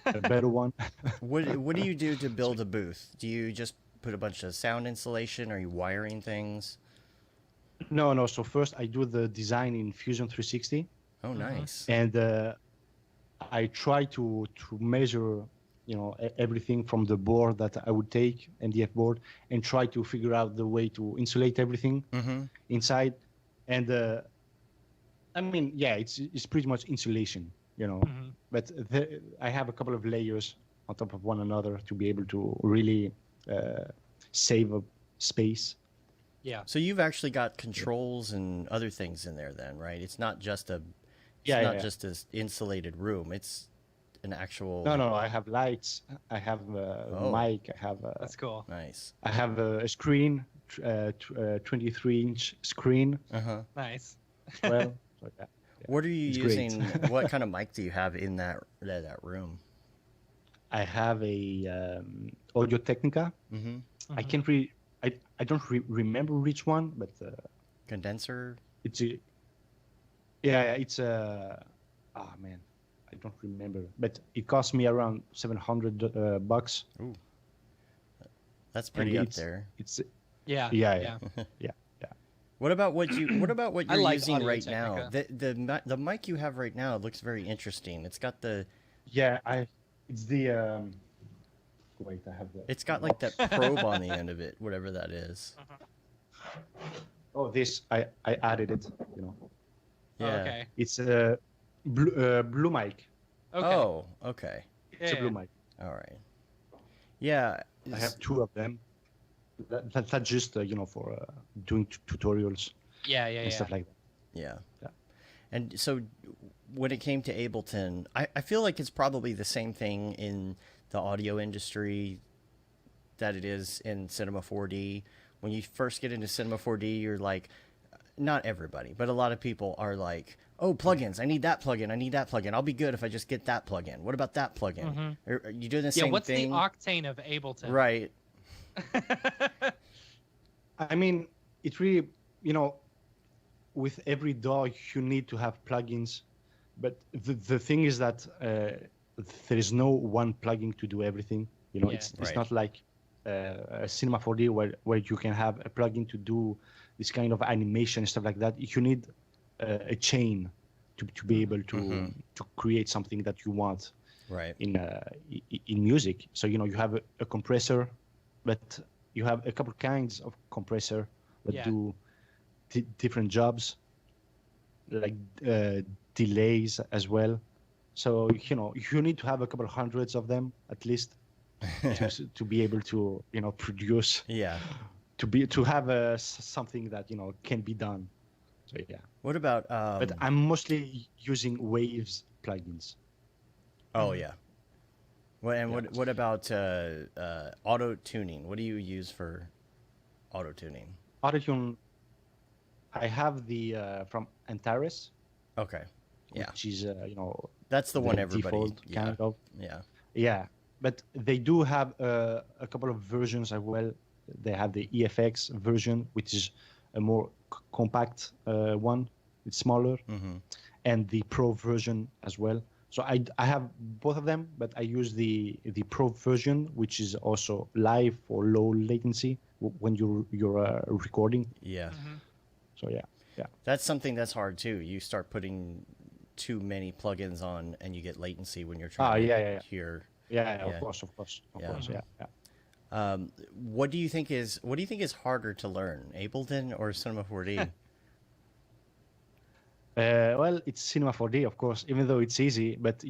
A better one. What do you do to build a booth? Do you just put a bunch of sound insulation? Are you wiring things? No. So first, I do the design in Fusion 360. Oh, nice. And I try to measure, everything from the board that I would take, MDF board, and try to figure out the way to insulate everything inside. And I mean, it's pretty much insulation, But I have a couple of layers on top of one another to be able to really save up space. Yeah. So you've actually got controls and other things in there, then, right? It's not just just an insulated room. It's an actual. No. I have lights. I have a mic. I have. That's cool. Nice. I have a screen, 23-inch screen. Nice. Well, so yeah. What are you using? What kind of mic do you have in that room? I have a Audio Technica. I can't I don't remember which one, but condenser. It's a. Yeah, it's a. Oh man, I don't remember, but it cost me around $700. Ooh, that's pretty up there. It's. Yeah. What about what you're using right now? Technica. The mic you have right now looks very interesting. It's got the. Yeah, it's the. Wait, I have the. It's got like that probe on the end of it, whatever that is. Oh, this I added it. Yeah. Oh, okay. It's a blue mic. Okay. Oh, okay. It's a blue mic. All right. Yeah. I have two of them. That's just for doing tutorials. Yeah. And stuff like that. Yeah. And so when it came to Ableton, I feel like it's probably the same thing in the audio industry that it is in Cinema 4D. When you first get into Cinema 4D, you're like, not everybody, but a lot of people are like, oh, plugins, I need that plugin, I need that plugin. I'll be good if I just get that plugin. What about that plugin? Are you doing the same thing? Yeah, what's the octane of Ableton? Right. I mean, it really, with every DAW, you need to have plugins. But the thing is that there is no one plugin to do everything. It's not like a Cinema 4D where you can have a plugin to do this kind of animation and stuff like that. You need a chain to be able to create something that you want in music. So you have a compressor, but you have a couple kinds of compressor that do different jobs, like delays as well. So you need to have a couple hundreds of them at least to be able to produce. Yeah. To have something that can be done. So yeah. What about? But I'm mostly using Waves plugins. Oh yeah. Well, and what about auto tuning? What do you use for auto tuning? Auto tune. I have the from Antares. Okay. Yeah. Which is that's the one everybody kind of. Yeah. Yeah, but they do have a couple of versions as well. They have the EFX version, which is a more compact one. It's smaller, and the Pro version as well. So I have both of them, but I use the Pro version, which is also live for low latency when you're recording. Yeah. So yeah. That's something that's hard too. You start putting too many plugins on, and you get latency when you're trying to hear. Yeah, of course, of course. What do you think is harder to learn, Ableton or Cinema 4D? Well, it's Cinema 4D, of course, even though it's easy. But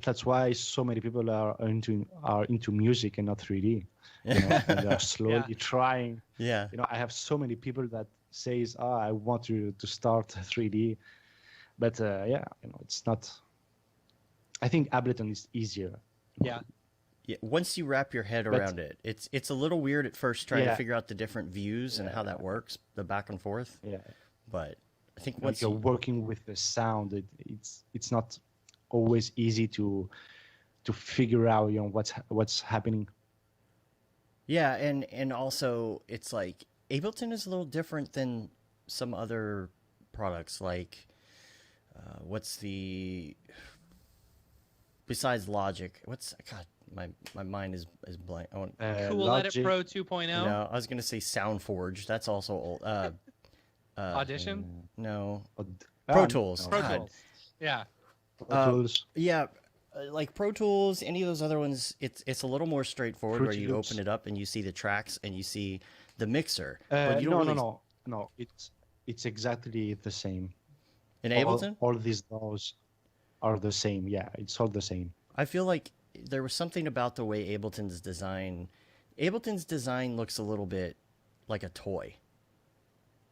that's why so many people are into music and not 3D. And they're slowly trying. Yeah. I have so many people that says, I want to start 3D, but it's not. I think Ableton is easier. Yeah. Yeah, once you wrap your head around it, it's a little weird at first trying to figure out the different views and how that works, the back and forth. Yeah. But I think once you're working with the sound, it's not always easy to figure out what's happening. Yeah, and also it's like Ableton is a little different than some other products. Like, besides Logic? My mind is blank. Cool Edit Pro 2.0. No, I was gonna say SoundForge. That's also old. Audition. No. Pro Tools. Pro Tools. Yeah. Pro Tools. Yeah. Like Pro Tools, any of those other ones, it's a little more straightforward where you Loops. open it up and you see the tracks and you see the mixer. But you don't no. It's exactly the same. In Ableton? All these DAWs are the same. Yeah, it's all the same. I feel like there was something about the way Ableton's design looks a little bit like a toy.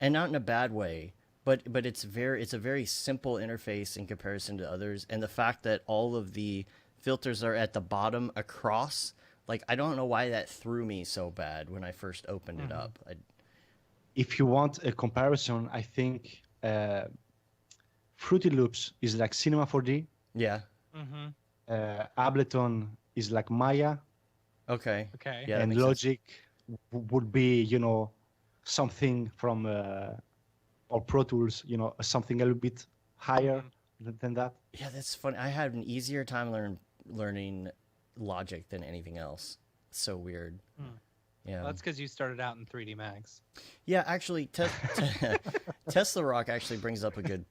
And not in a bad way, but it's a very simple interface in comparison to others, and the fact that all of the filters are at the bottom across, like I don't know why that threw me so bad when I first opened it up. If you want a comparison, I think Fruity Loops is like Cinema 4D. Yeah. Ableton is like Maya. Okay. Yeah, and Logic would be, something from or Pro Tools, something a little bit higher than that. Yeah, that's funny. I had an easier time learning Logic than anything else. So weird. Yeah, well, that's because you started out in 3D Max. Yeah, actually, Tesla Rock actually brings up a good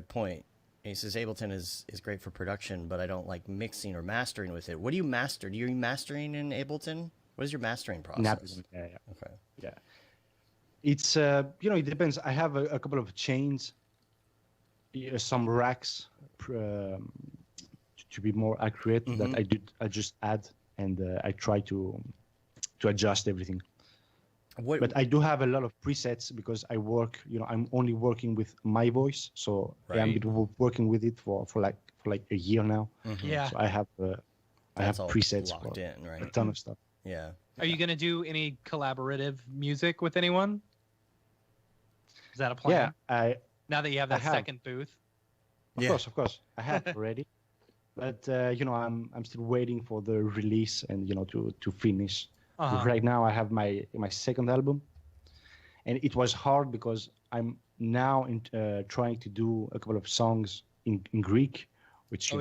point. He says Ableton is great for production, but I don't like mixing or mastering with it. What do you master? Do you mastering in Ableton? What is your mastering process? Yeah. Okay. Yeah. It's it depends. I have a couple of chains, some racks to be more accurate that I just add, and I try to adjust everything. But I do have a lot of presets because I work, I'm only working with my voice. So I'm working with it for like a year now. Yeah. So I have presets locked for in, right? a ton of stuff. Yeah. Are you gonna do any collaborative music with anyone? Is that a plan? Yeah, now that you have that second booth. Of course, I have already. But I'm still waiting for the release and to finish. Right now, I have my second album, and it was hard because I'm now trying to do a couple of songs in Greek, which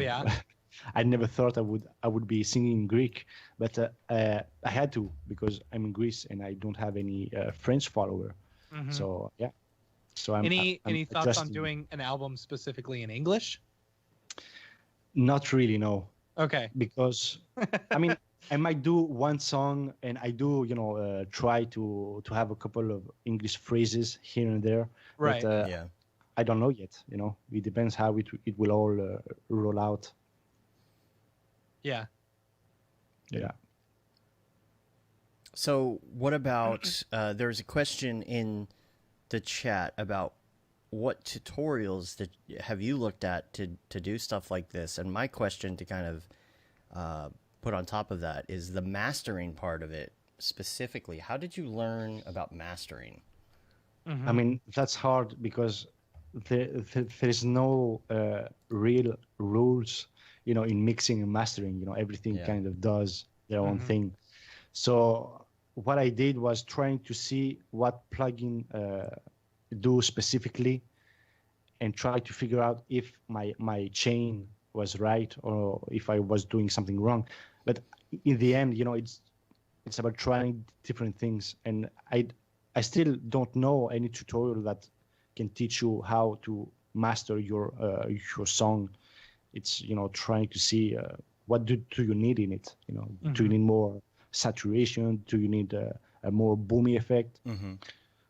I never thought I would be singing in Greek, but I had to because I'm in Greece and I don't have any French follower. So yeah. So I'm any thoughts adjusting. on doing an album specifically in English? Not really, no. Okay. Because I mean, I might do one song, and I do try to have a couple of English phrases here and there. Right. But, I don't know yet. It depends how it will all roll out. Yeah. Yeah. So what about? There's a question in the chat about what tutorials that have you looked at to do stuff like this, and my question to kind of put on top of that is the mastering part of it specifically. How did you learn about mastering? I mean, that's hard because there's no real rules, in mixing and mastering. Everything kind of does their own thing. So what I did was trying to see what plugin do specifically and try to figure out if my chain was right or if I was doing something wrong. But in the end, it's about trying different things, and I still don't know any tutorial that can teach you how to master your song. It's trying to see what do you need in it. Do you need more saturation? Do you need a more boomy effect?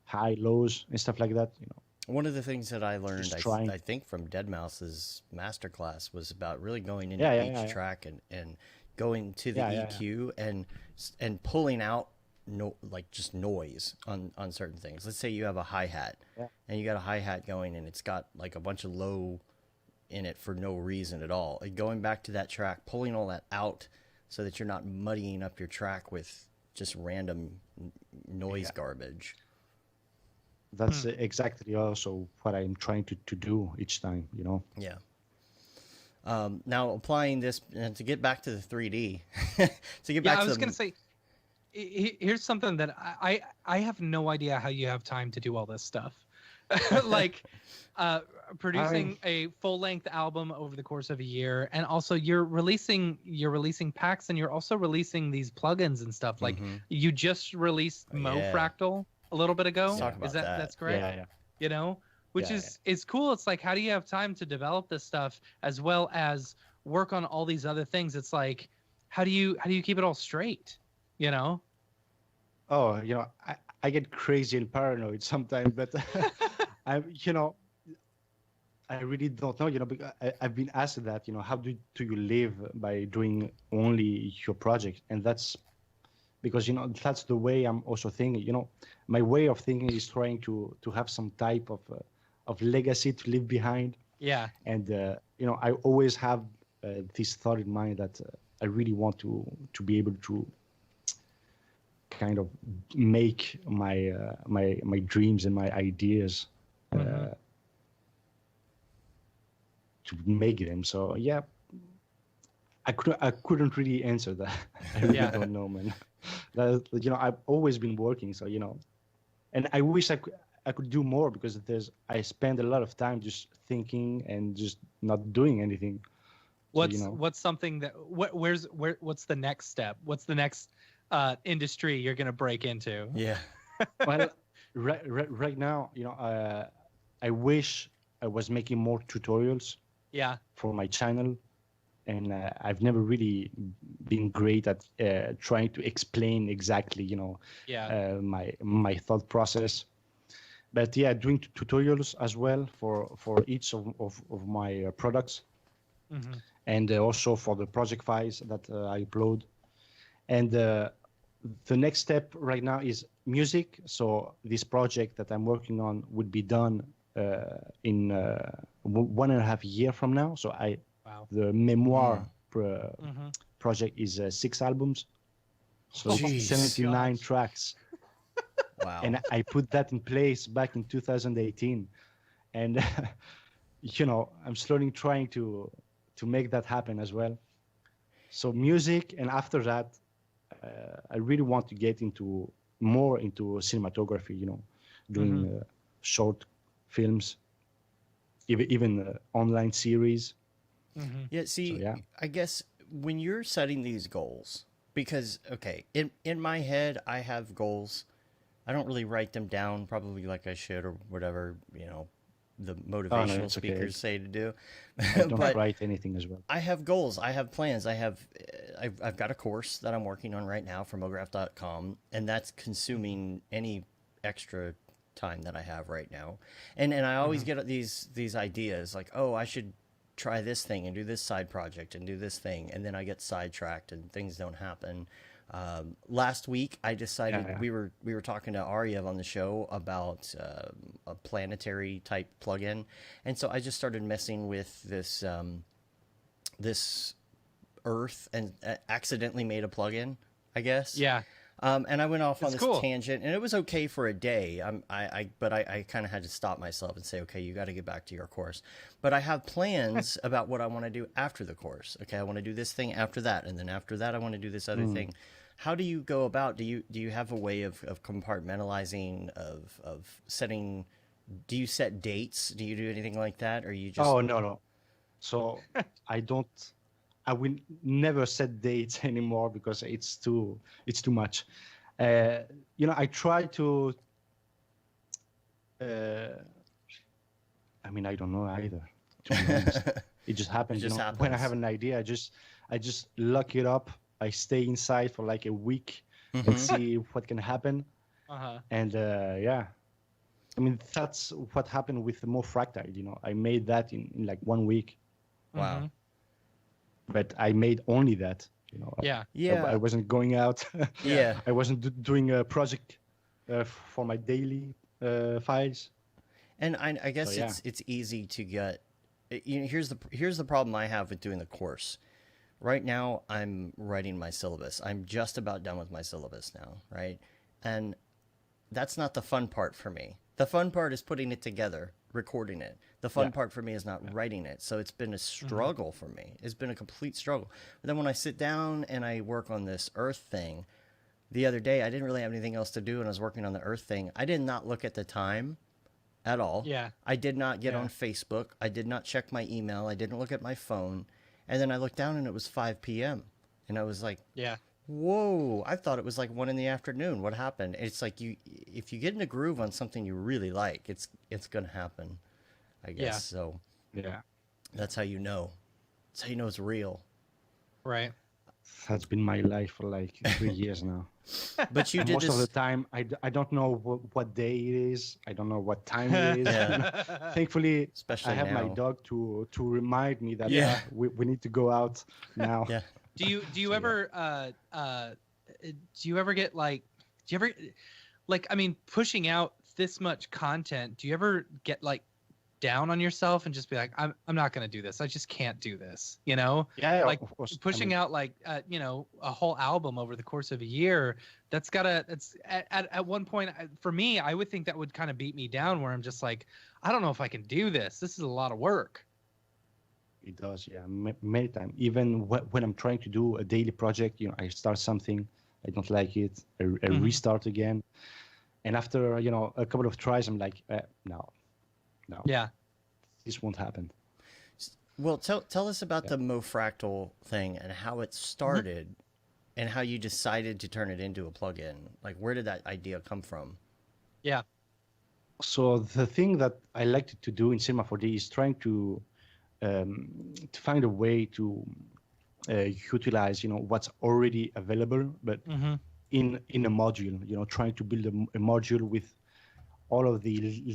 High, lows, and stuff like that. One of the things that I learned, I think, from Deadmau5's masterclass was about really going into each track and going to the EQ and pulling out just noise on certain things. Let's say you have a hi-hat and you got a hi-hat going and it's got like a bunch of low in it for no reason at all. And going back to that track, pulling all that out so that you're not muddying up your track with just random noise garbage. That's exactly also what I'm trying to do each time, Yeah. Now applying this to get back to the 3D. I was going to say, here's something that I have no idea how you have time to do all this stuff. Like producing a full-length album over the course of a year, and also you're releasing packs, and you're also releasing these plugins and stuff. Like you just released Mograph a little bit ago. Is that's correct? Yeah. Which is cool. It's like, how do you have time to develop this stuff as well as work on all these other things? It's like, how do you keep it all straight? Oh, I get crazy and paranoid sometimes, but I really don't know, because I've been asked that, how do you live by doing only your project? And that's because, that's the way I'm also thinking. My way of thinking is trying to have some type of legacy to leave behind. Yeah. And, I always have this thought in mind that I really want to be able to kind of make my my dreams and my ideas to make them. So yeah, I couldn't really answer that. I really don't know, man. I've always been working, so and I wish I could do more because I spend a lot of time just thinking and just not doing anything. What's something that what's the next step? What's the next industry you're gonna break into? Yeah. Well, right now, I wish I was making more tutorials. Yeah. For my channel, and I've never really been great at trying to explain exactly, my thought process. But yeah, doing tutorials as well for each of my products, and also for the project files that I upload. And the next step right now is music. So this project that I'm working on would be done in 1.5 years from now. So the memoir project is 6 albums. So 79 tracks. Wow. And I put that in place back in 2018. And, I'm slowly trying to make that happen as well. So music, and after that, I really want to get more into cinematography, doing short films, even online series. Yeah, see, I guess when you're setting these goals, because, okay, in my head, I have goals. I don't really write them down, probably like I should, or whatever, the motivational speakers say to do. I don't write anything as well. I have goals. I have plans. I've got a course that I'm working on right now for Mograph.com, and that's consuming any extra time that I have right now. And I always get these ideas like, oh, I should try this thing and do this side project and do this thing, and then I get sidetracked and things don't happen. Last week I decided we were talking to Aryev on the show about a planetary type plugin, and so I just started messing with this this Earth and accidentally made a plugin, I guess. Yeah. And I went off on this tangent, and it was okay for a day. But I kind of had to stop myself and say, okay, you got to get back to your course. But I have plans about what I want to do after the course. Okay, I want to do this thing after that, and then after that, I want to do this other thing. How do you go about? Do you have a way of compartmentalizing, of setting? Do you set dates? Do you do anything like that, or you just? Oh no. So I don't. I will never set dates anymore because it's too much. I try to. I don't know either. To be honest. It just happens. Happens. When I have an idea, I just lock it up. I stay inside for like a week and see what can happen. And that's what happened with the More Fractile. I made that in like 1 week. Wow. But I made only that. Yeah. I wasn't going out. Yeah. I wasn't doing a project for my daily files. And I guess it's easy to get. Here's the problem I have with doing the course. Right now, I'm writing my syllabus. I'm just about done with my syllabus now, right? And that's not the fun part for me. The fun part is putting it together, recording it. The fun part for me is not writing it. So it's been a struggle for me. It's been a complete struggle. But then when I sit down and I work on this Earth thing, the other day I didn't really have anything else to do, and I was working on the Earth thing. I did not look at the time at all. Yeah. I did not get on Facebook. I did not check my email. I didn't look at my phone. And then I looked down and it was 5 p.m. And I was like, whoa, I thought it was like 1 p.m. What happened? It's like if you get in a groove on something you really like, it's going to happen, I guess. Yeah. So that's how you know. That's how you know it's real. Right. That's been my life for like 3 years now. But you did most of the time, I don't know what day it is. I don't know what time it is. Thankfully, especially I have now. my dog to remind me that we need to go out now. Yeah. Do you ever get pushing out this much content? Do you ever get like down on yourself and just be like, I'm not going to do this. I just can't do this, like of course. pushing out like, a whole album over the course of a year. That's at one point for me, I would think that would kind of beat me down where I'm just like, I don't know if I can do this. This is a lot of work. It does. Yeah. Many times, even when I'm trying to do a daily project, I start something, I don't like it. I restart again. And after, a couple of tries, I'm like, no. Yeah. This won't happen. Well, tell us about the Mofractal thing and how it started and how you decided to turn it into a plugin. Like, where did that idea come from? Yeah. So the thing that I like to do in Cinema 4D is trying to find a way to utilize, what's already available, but in a module, trying to build a module with all of the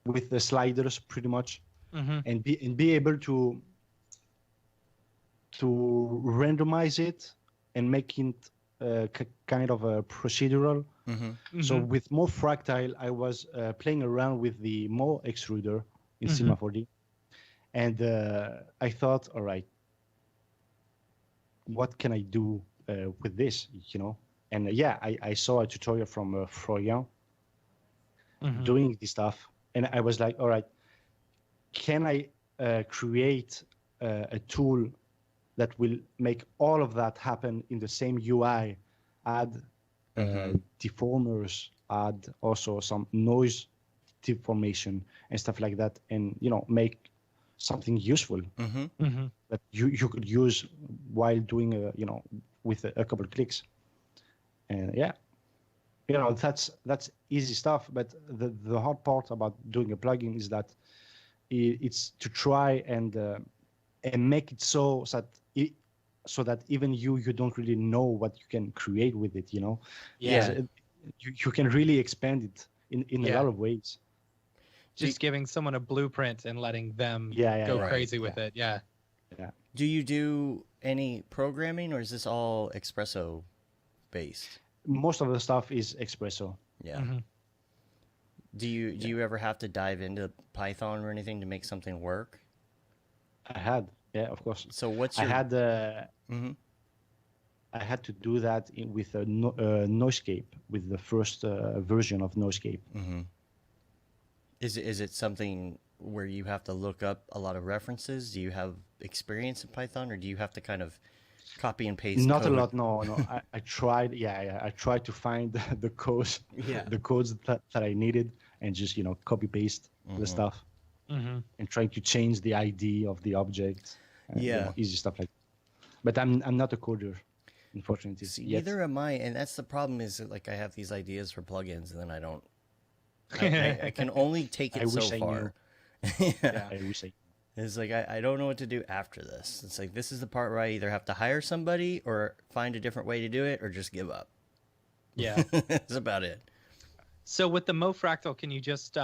with the sliders pretty much, and be able to randomize it and make it kind of a procedural So with Mo Fractile, I was playing around with the Mo extruder in Cinema 4D, and I thought, all right, what can I do with this, you know? And I saw a tutorial from Florian doing this stuff, and I was like, all right, can I create a tool that will make all of that happen in the same UI, add deformers, add also some noise deformation and stuff like that, and make something useful that you could use while doing with a couple of clicks. And that's easy stuff. But the hard part about doing a plugin is that it's to try and make it so that even you don't really know what you can create with it, you can really expand it in a lot of ways. Just giving someone a blueprint and letting them go crazy with it. Yeah. Do you do any programming, or is this all Espresso based? Most of the stuff is Espresso. Yeah. Do you ever have to dive into Python or anything to make something work? I had, of course. So what's your... I had to do that with Noiscape, with the first version of Noiscape. Is it something where you have to look up a lot of references? Do you have experience in Python, or do you have to kind of copy and paste? Not code? A lot, no. I tried. I tried to find the codes, the codes that I needed, and just copy paste the stuff, and trying to change the ID of the object. Easy stuff like that. But I'm not a coder, unfortunately. Neither am I, and that's the problem. Is like I have these ideas for plugins, and then I don't. I can only take it so far. I wish I. It's like I don't know what to do after this. It's like this is the part where I either have to hire somebody or find a different way to do it, or just give up. Yeah, that's about it. So with the MoFractal, can you just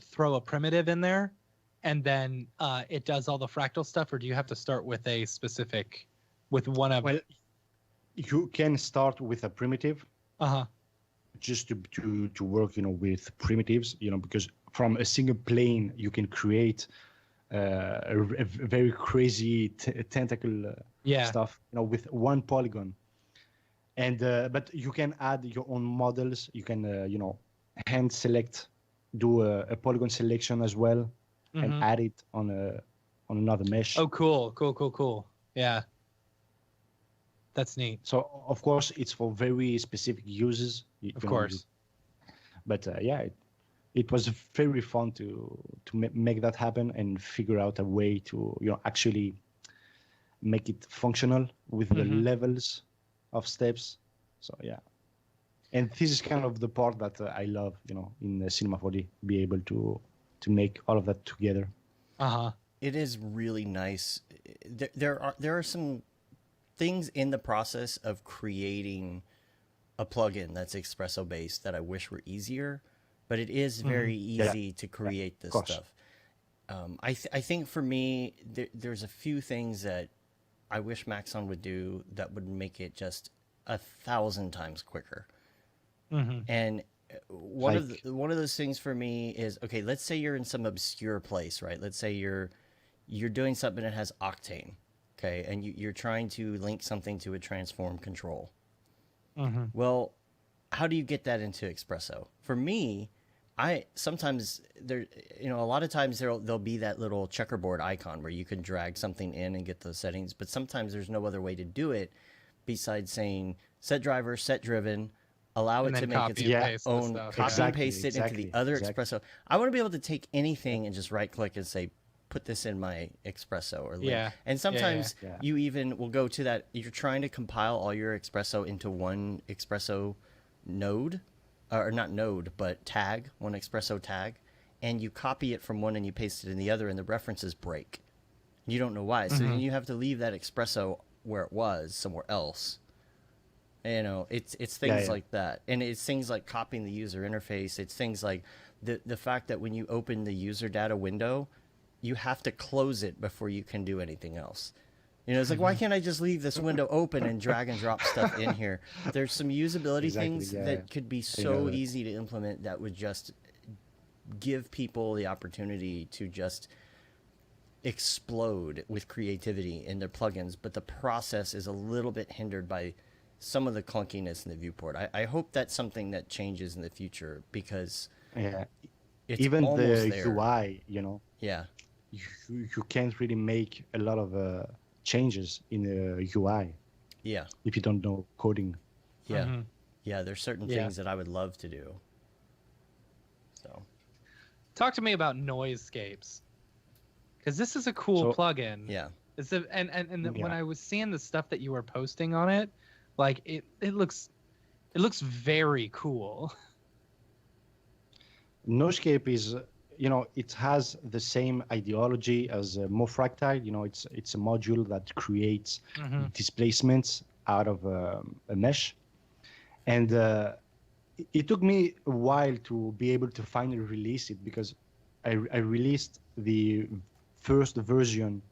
throw a primitive in there, and then it does all the fractal stuff, or do you have to start with one of? Well, you can start with a primitive. Just to work, with primitives, because from a single plane you can create a very crazy tentacle stuff, with one polygon. And but you can add your own models. You can hand select, do a polygon selection as well, and add it on another mesh. Oh, cool. Yeah. That's neat. So of course it's for very specific uses. Of course. But it was very fun to make that happen and figure out a way to actually make it functional with the levels of steps. So and this is kind of the part that I love, in Cinema 4D, be able to make all of that together. It is really nice. There are some things in the process of creating a plugin that's Espresso based that I wish were easier, but it is very easy to create this stuff. I think for me, there's a few things that I wish Maxon would do that would make it just 1,000 times quicker. And one of those things for me is, okay, let's say you're in some obscure place, right? Let's say you're doing something that has Octane. Okay, and you're trying to link something to a transform control. Well, how do you get that into Espresso? For me, sometimes there, a lot of times there'll be that little checkerboard icon where you can drag something in and get those settings, but sometimes there's no other way to do it besides saying set driver, set driven, allow it to make its own, copy and paste it into the other Espresso. I want to be able to take anything and just right click and say, put this in my Espresso or link. And sometimes you even will go to that. You're trying to compile all your Espresso into one Espresso node, or not node, but tag, one Espresso tag, and you copy it from one and you paste it in the other, and the references break. You don't know why. So then you have to leave that Espresso where it was somewhere else. It's things like that, and it's things like copying the user interface. It's things like the fact that when you open the user data window, you have to close it before you can do anything else. You know, it's like, why can't I just leave this window open and drag and drop stuff in here? There's some usability things that could be so easy to implement that would just give people the opportunity to just explode with creativity in their plugins, but the process is a little bit hindered by some of the clunkiness in the viewport. I hope that's something that changes in the future, because it's even the there. UI, you know, you can't really make a lot of changes in the UI if you don't know coding. There's certain things that I would love to do. So talk to me about Noisescapes, because this is a cool plugin. It's when I was seeing the stuff that you were posting on it, like it looks very cool. Noisescape is, you know, it has the same ideology as Mofractile. You know, it's a module that creates displacements out of a mesh, and it took me a while to be able to finally release it, because I released the first version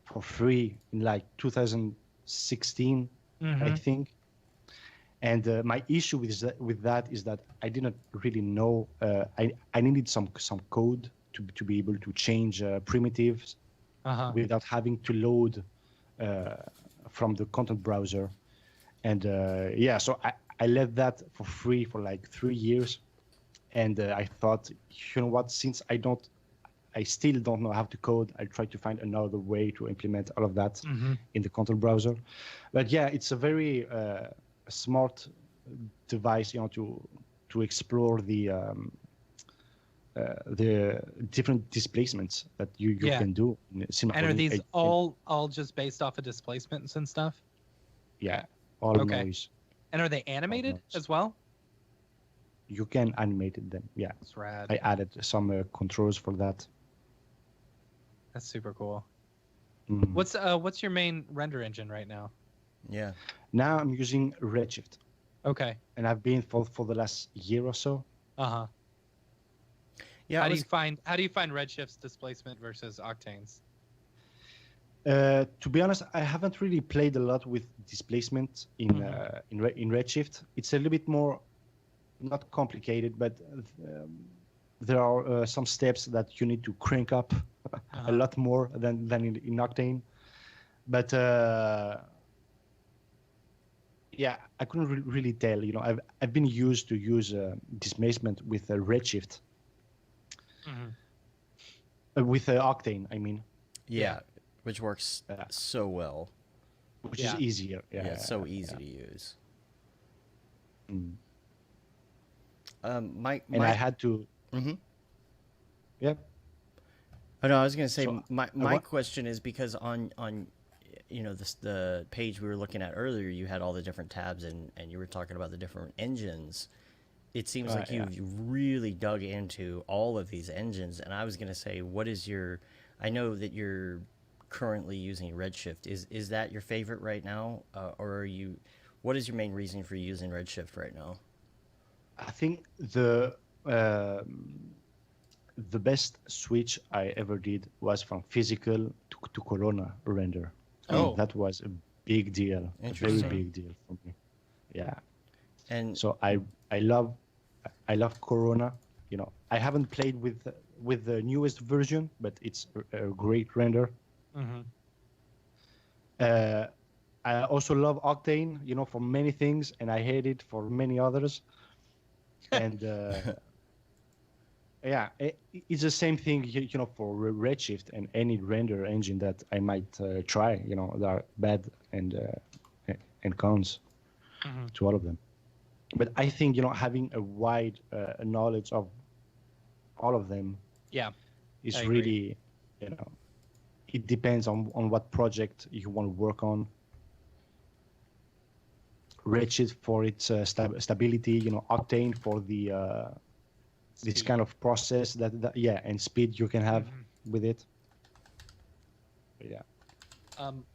for free in like 2016, I think. And my issue with that is that I didn't really know. I needed some code to be able to change primitives without having to load from the content browser. And so I let that for free for like 3 years. And I thought, you know what, since I still don't know how to code, I try to find another way to implement all of that in the content browser. But yeah, it's a very smart device, you know, to explore the different displacements that you can do in Cinema. And are these all just based off of displacements and stuff? Yeah, all noise. And are they animated as well? You can animate them. Yeah, that's rad. I added some controls for that. That's super cool. What's your main render engine right now? Yeah. Now I'm using Redshift. Okay. And I've been for the last year or so. Yeah. How do you find Redshift's displacement versus Octane's? To be honest, I haven't really played a lot with displacement in Redshift. It's a little bit more, not complicated, but there are some steps that you need to crank up a lot more than in Octane. But I couldn't really tell. You know, I've been used to use displacement with Redshift, with Octane. I mean, which works so well. Which is easier. Yeah, it's so easy to use. I had to. Yeah. Oh no, I was going to say my question is because on you know the page we were looking at earlier, you had all the different tabs and you were talking about the different engines. It seems like you've really dug into all of these engines, and I was going to say, what is your? I know that you're currently using Redshift. Is that your favorite right now, or are you? What is your main reason for using Redshift right now? I think the best switch I ever did was from physical to Corona render. Oh, that was a big deal, a very big deal for me. Yeah, and so I love Corona. You know, I haven't played with the newest version, but it's a great render. I also love Octane, you know, for many things, and I hate it for many others. And it's the same thing, you know, for Redshift and any render engine that I might try. You know, there are bad and cons to all of them. But I think, you know, having a wide knowledge of all of them, is really, you know, it depends on what project you want to work on. Redshift for its stability, you know, Octane for the this kind of process that and speed you can have with it. But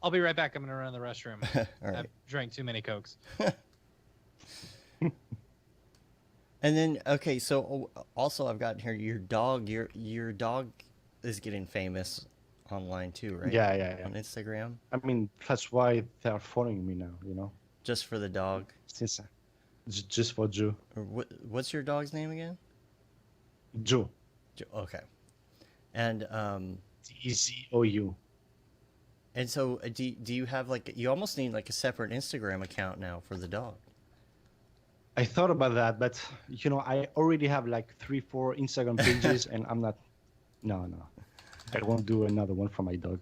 I'll be right back. I'm gonna run to the restroom. All right. I've drank too many Cokes. And then so also I've got here your dog. Your dog is getting famous online too, right? Yeah. On Instagram, I mean, that's why they're following me now. just for the dog. Since just for Joe. Or what's your dog's name again? Joe. Okay. And Tzou. and so do you have like, you almost need like a separate Instagram account now for the dog? I thought about that, but I already have like 3-4 Instagram pages, and I'm not. No, I won't do another one for my dog.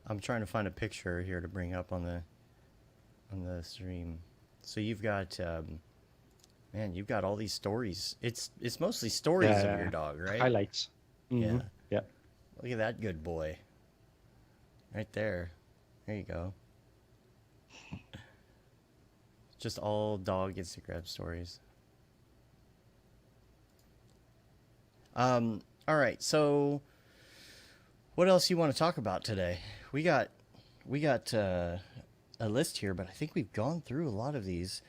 I'm trying to find a picture here to bring up on the stream. So you've got, man, you've got all these stories. It's mostly stories of your dog, right? Highlights. Mm-hmm. Yeah. Look at that good boy. Right there. There you go. Just all dog Instagram stories. All right, so what else you want to talk about today? We got a list here, but I think we've gone through a lot of these.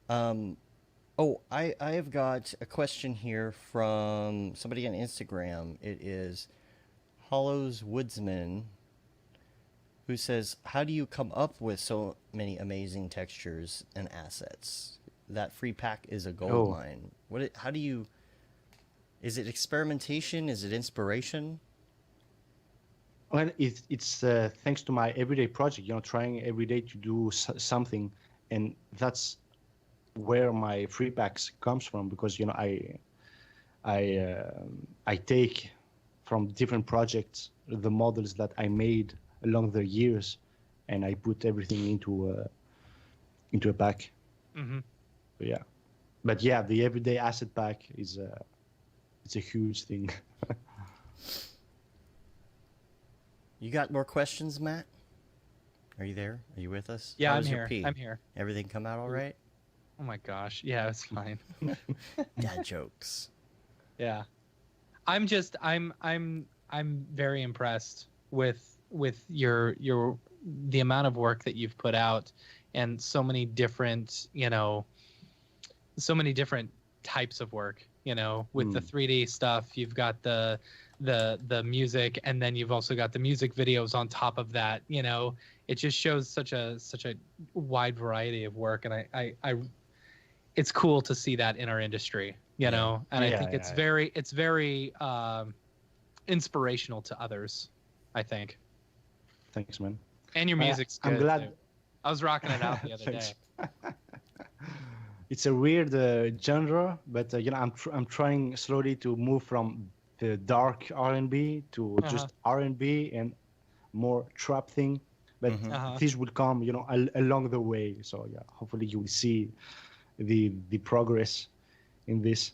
I have got a question here from somebody on Instagram. It is Hollows Woodsman, who says, how do you come up with so many amazing textures and assets? That free pack is a gold mine. How do you... Is it experimentation? Is it inspiration? Well, it's thanks to my everyday project, trying every day to do something, and that's where my free packs comes from, because I take from different projects the models that I made along the years, and I put everything into a pack. Mm-hmm. But the everyday asset pack is it's a huge thing. You got more questions, Matt? Are you there? Are you with us? Yeah, How I'm was your here. pee? I'm here. Everything come out all right? Oh my gosh. Yeah, it's fine. Dad jokes. Yeah. I'm very impressed with the amount of work that you've put out, and so many different types of work, with the 3D stuff. You've got the music, and then you've also got the music videos on top of that. It just shows such a wide variety of work, and I it's cool to see that in our industry, and I think it's very inspirational to others, I think. Thanks, man. And your music's good. I'm glad. Too. I was rocking it out the other day. It's a weird genre, but I'm trying slowly to move from the dark R&B to just R&B and more trap thing. But this will come, along the way. So hopefully you will see the progress in this.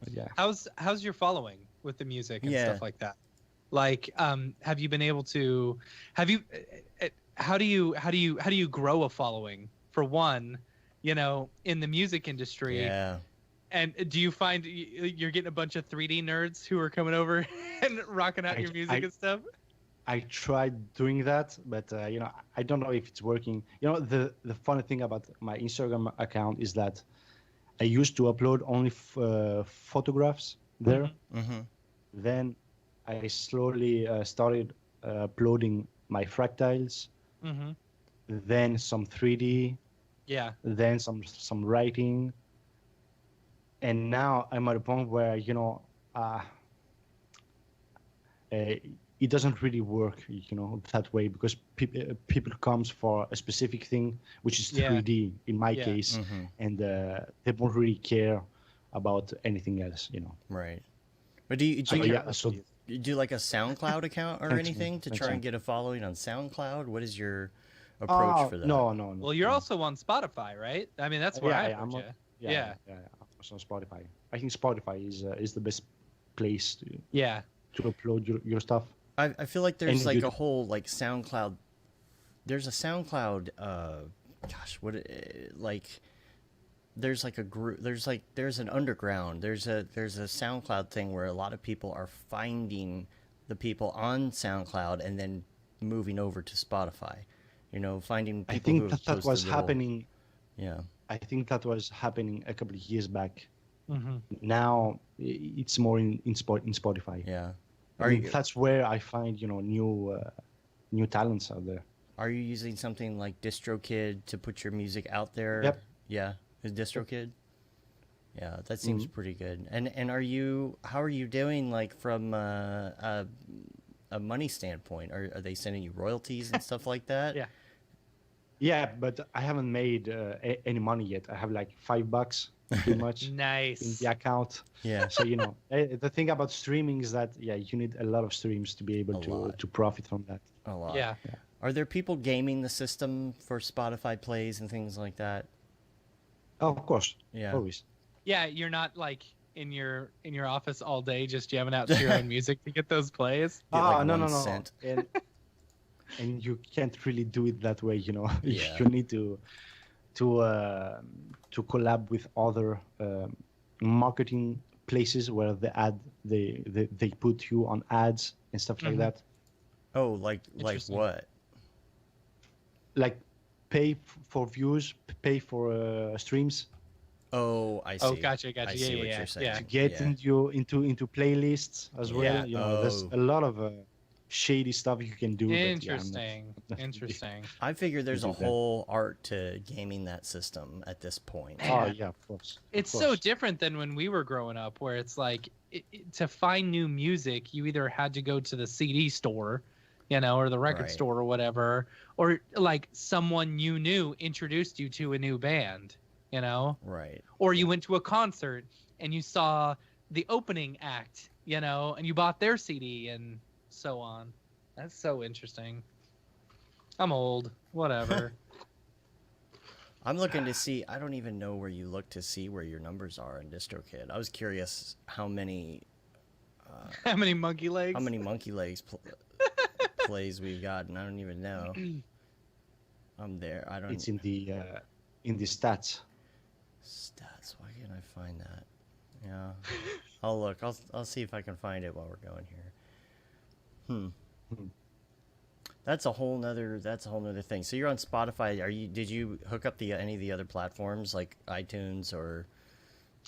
But, How's your following with the music and stuff like that? Like, have you been able to? How do you grow a following, for one? In the music industry. Yeah. And do you find you're getting a bunch of 3D nerds who are coming over and rocking out your music and stuff? I tried doing that, but I don't know if it's working. The funny thing about my Instagram account is that I used to upload only photographs there. Mm-hmm. Then I slowly started uploading my fractals. Mm-hmm. Then some 3D. Yeah. Then some writing. And now I'm at a point where it doesn't really work that way, because people comes for a specific thing, which is 3D in my case, and they don't really care about anything else. Right. But do you do like a SoundCloud account or anything to try and get a following on SoundCloud? What is your approach for that? No. Well, you're also on Spotify, right? I mean, that's where I heard you. Yeah. On Spotify. I think Spotify is the best place to upload your stuff. I feel like there's like a whole like SoundCloud. There's a SoundCloud. There's like a group. There's an underground. There's a SoundCloud thing where a lot of people are finding the people on SoundCloud and then moving over to Spotify. Finding people. I think that was happening. Yeah. I think that was happening a couple of years back. Mm-hmm. Now it's more in Spotify. Yeah. That's where I find new talents out there. Are you using something like DistroKid to put your music out there? Yep. Yeah, is DistroKid? Yeah, that seems pretty good. And how are you doing, like, from a money standpoint? Are they sending you royalties and stuff like that? Yeah. Yeah, but I haven't made any money yet. I have like $5 pretty much Nice. in the account. Yeah. So the thing about streaming is that you need a lot of streams to be able to profit from that. A lot. Yeah. Are there people gaming the system for Spotify plays and things like that? Oh, of course. Yeah. Always. Yeah, you're not like in your office all day just jamming out to your own music to get those plays. Get, like, no. 1 cent. And you can't really do it that way, Yeah. You need to collab with other marketing places where they put you on ads and stuff like that. Oh, like what? Like pay for views, pay for streams. Oh, I see. Oh, gotcha. I see what Yeah. you're saying. To get into playlists as well. There's a lot of shady stuff you can do. Interesting. I figure there's a whole art to gaming that system at this point. Oh yeah, of course. It's so different than when we were growing up, where it's like to find new music, you either had to go to the CD store, or the record store or whatever, or like someone you knew introduced you to a new band, Right. Or you went to a concert and you saw the opening act, and you bought their CD and so on. That's so interesting. I'm old. Whatever. I'm looking to see. I don't even know where you look to see where your numbers are in DistroKid. I was curious how many How many monkey legs? How many monkey legs plays we've got, and I don't even know. I'm there. I don't. It's in the stats. Stats. Why can't I find that? Yeah. I'll look. I'll see if I can find it while we're going here. That's a whole nother thing. So you're on Spotify. Did you hook up any of the other platforms like iTunes or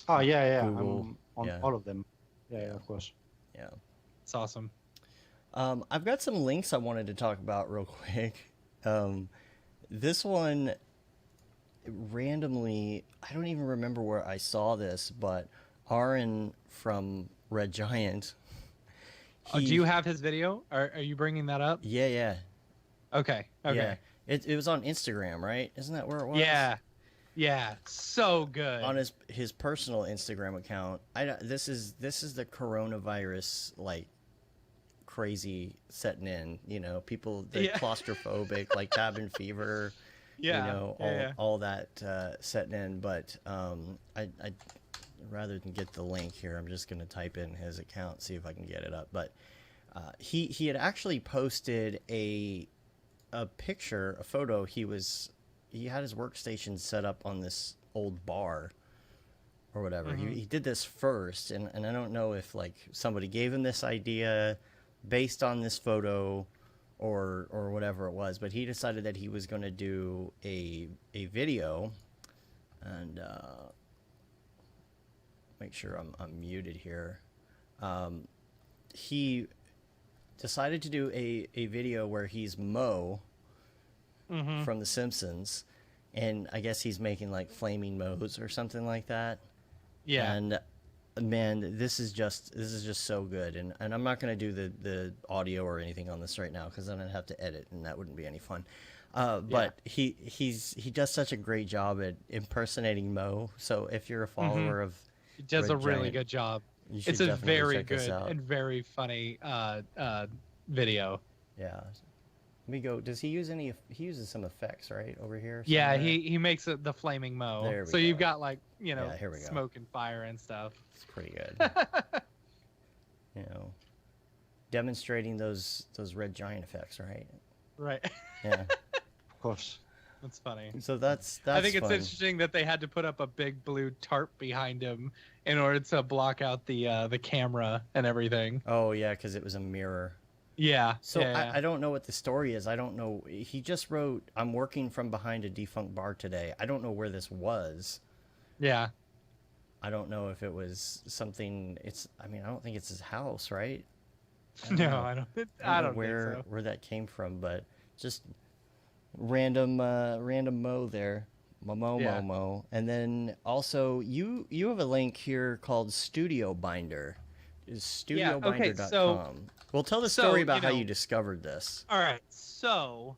Oh yeah. Google? I'm on all of them. Yeah, of course. Yeah. It's awesome. I've got some links I wanted to talk about real quick. This one randomly, I don't even remember where I saw this, but Aaron from Red Giant. Do you have his video? Are you bringing that up? Yeah. Okay. Yeah. It was on Instagram, right? Isn't that where it was? Yeah. So good. On his personal Instagram account. This is the coronavirus, like, crazy setting in. People, they're claustrophobic, like cabin fever. Yeah. All that setting in. But I rather than get the link here, I'm just going to type in his account, see if I can get it up. But he had actually posted a picture, a photo. He had his workstation set up on this old bar or whatever. Mm-hmm. He did this first, and I don't know if like somebody gave him this idea based on this photo or whatever it was, but he decided that he was going to do a video, and make sure I'm muted here. He decided to do a video where he's Mo from The Simpsons, and I guess he's making like flaming Mo's or something like that. Yeah. And man, this is just so good, and I'm not going to do the audio or anything on this right now because then I'd have to edit, and that wouldn't be any fun. But he does such a great job at impersonating Mo. So if you're a follower of, he does Red a really Giant, good job. you should It's a definitely very check this good out. and very funny video. Yeah. Let me go. Does he use any? He uses some effects, right, over here. Yeah, somewhere? he makes it the flaming Mo. There we So you've go. got like Yeah, here we go. smoke and fire and stuff. It's pretty good. Demonstrating those Red Giant effects, right? Right. Yeah. Of course. That's funny. So that's I think it's fun. interesting that they had to put up a big blue tarp behind him in order to block out the camera and everything. Oh yeah, because it was a mirror. Yeah. So yeah. I don't know what the story is. I don't know. He just wrote, "I'm working from behind a defunct bar today." I don't know where this was. Yeah. I don't know if it was something. I don't think it's his house, right? No, I don't. I don't where think so. where that came from, but just random mo there. Mo. And then also you have a link here called Studio Binder. Is Okay. studiobinder.com. Well, tell the story about you how know, you discovered this. all right. So,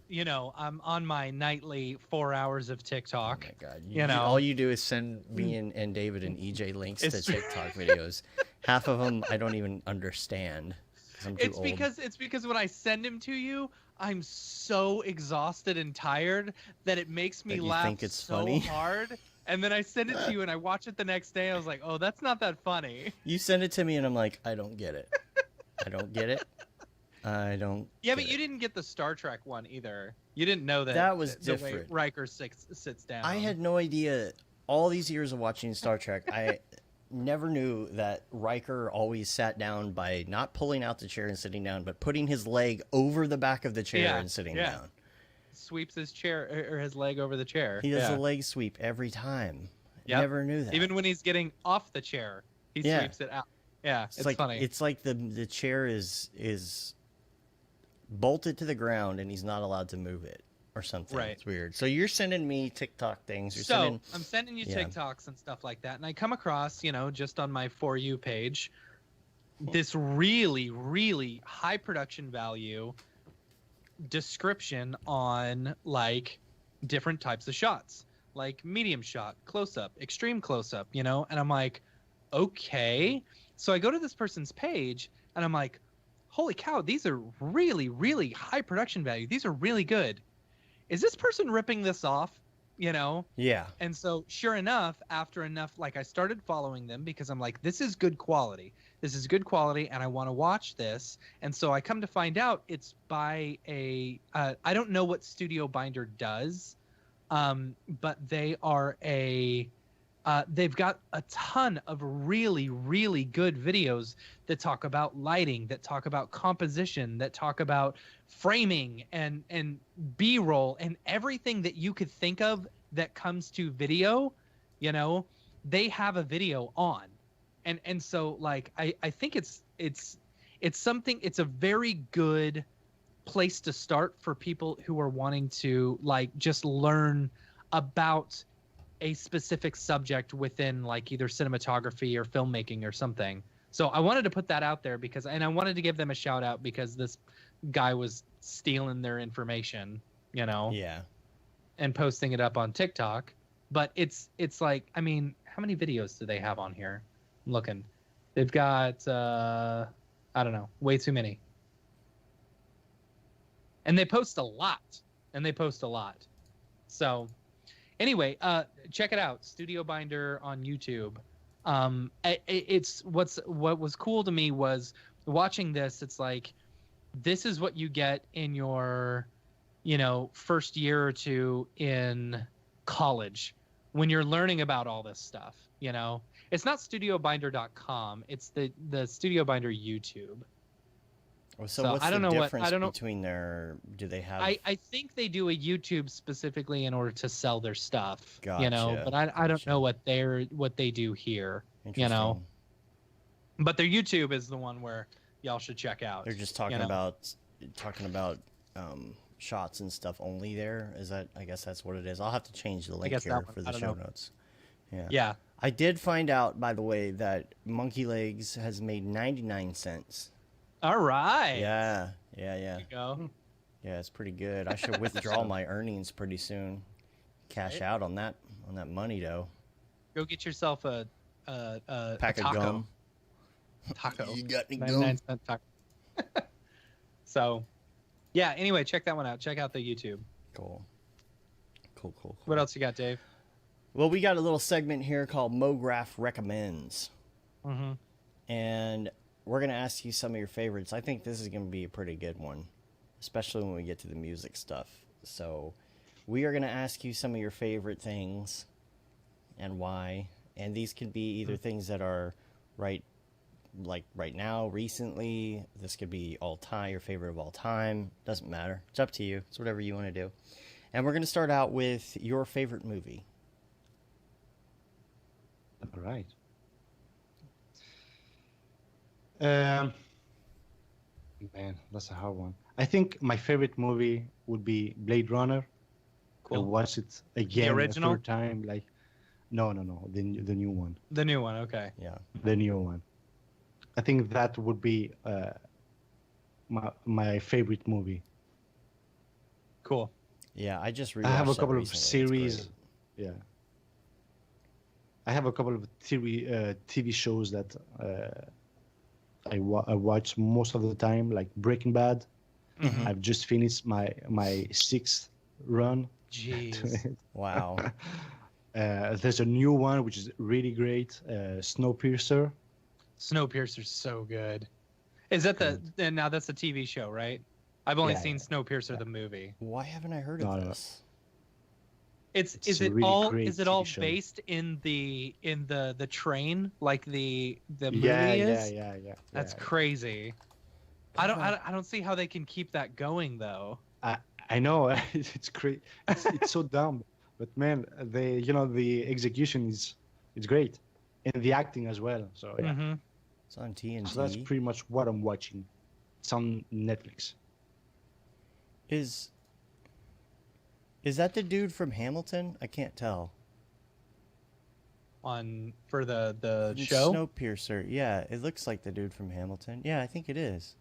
you know, I'm on my nightly 4 hours of TikTok. Oh my god! You know, all you do is send me and David and EJ links to TikTok videos. Half of them I don't even understand. I'm too old. It's because when I send them to you, I'm so exhausted and tired that it makes me laugh so funny? hard. And then I send it to you and I watch it the next day. I was like, oh, that's not that funny. You send it to me and I'm like, I don't get it. I don't get it. I don't. Yeah, but you didn't get the Star Trek one either. You didn't know that. That was the different. way Riker sits down. I had no idea. All these years of watching Star Trek, I never knew that Riker always sat down by not pulling out the chair and sitting down, but putting his leg over the back of the chair and sitting down. Sweeps his chair or his leg over the chair. He does a leg sweep every time. Yep. Never knew that. Even when he's getting off the chair, he sweeps it out. Yeah, it's like, funny. It's like the chair is bolted to the ground and he's not allowed to move it or something. Right. It's weird. So you're sending me TikTok things. I'm sending you TikToks and stuff like that, and I come across, you know, just on my For You page, this really, really high production value description on like different types of shots, like medium shot, close up, extreme close up, you know, and I'm like, okay. So I go to this person's page and I'm like, holy cow, these are really, really high production value. These are really good. Is this person ripping this off? You know? Yeah. And so sure enough, after enough, like I started following them because I'm like, this is good quality. This is good quality and I want to watch this. And so I come to find out it's by I don't know what Studio Binder does, but they are they've got a ton of really, really good videos that talk about lighting, that talk about composition, that talk about framing and B-roll and everything that you could think of that comes to video, you know, they have a video on. And so like I think it's something, it's a very good place to start for people who are wanting to like just learn about a specific subject within like either cinematography or filmmaking or something. So I wanted to put that out there and I wanted to give them a shout out because this guy was stealing their information, you know, and posting it up on TikTok. But it's like, I mean, how many videos do they have on here? I'm looking. They've got, I don't know, way too many. And they post a lot. So anyway, check it out, Studio Binder on YouTube. It's what was cool to me was watching this. It's like this is what you get in your, you know, first year or two in college when you're learning about all this stuff. You know, it's not studiobinder.com. It's the Studio Binder YouTube. So what's the difference between their? Do they have? I think they do a YouTube specifically in order to sell their stuff. Gotcha. You know, but I don't know what they do here. You know, but their YouTube is the one where y'all should check out. They're just talking about shots and stuff only. There is that. I guess that's what it is. I'll have to change the link here for the show notes. Yeah. I did find out, by the way, that Monkey Legs has made 99 cents. All right. Yeah. There you go. Yeah, it's pretty good. I should withdraw my earnings pretty soon. Cash out on that money though. Go get yourself a pack of gum. Taco. You got any 99 gum? cent taco. So, yeah. Anyway, check that one out. Check out the YouTube. Cool. What else you got, Dave? Well, we got a little segment here called Mograph Recommends. Mm-hmm. And we're going to ask you some of your favorites. I think this is going to be a pretty good one, especially when we get to the music stuff. So we are going to ask you some of your favorite things and why. And these could be either things that are right now, recently. This could be all time, your favorite of all time. Doesn't matter. It's up to you. It's whatever you want to do. And we're going to start out with your favorite movie. All right. Um, Man, that's a hard one. I think my favorite movie would be Blade Runner. I Cool. watched it The again a original? third time. Like, no, the new one, The new one. Okay. Yeah. the new one. I think that would be my favorite movie. Cool. Yeah, I just rewatched I have a that couple of recently. It's series. great. Yeah. I have a couple of TV shows that I watch most of the time, like Breaking Bad. Mhm. I've just finished my sixth run. Jeez. Wow. There's a new one which is really great, Snowpiercer. Snowpiercer's so good. Is that and now that's a TV show, right? I've only Yeah, seen yeah, Snowpiercer the movie. Why haven't I heard of No, no. this? It's Is a it really all great is it TV all show. based in the train like the movie Yeah, is? yeah. That's yeah. crazy. I don't see how they can keep that going though. I know it's great. It's so dumb, but man, the execution is great, and the acting as well. So yeah, Mm-hmm. It's on TNT. so that's pretty much what I'm watching. It's on Netflix. Is that the dude from Hamilton? I can't tell. For the show. Snowpiercer. Yeah, it looks like the dude from Hamilton. Yeah, I think it is.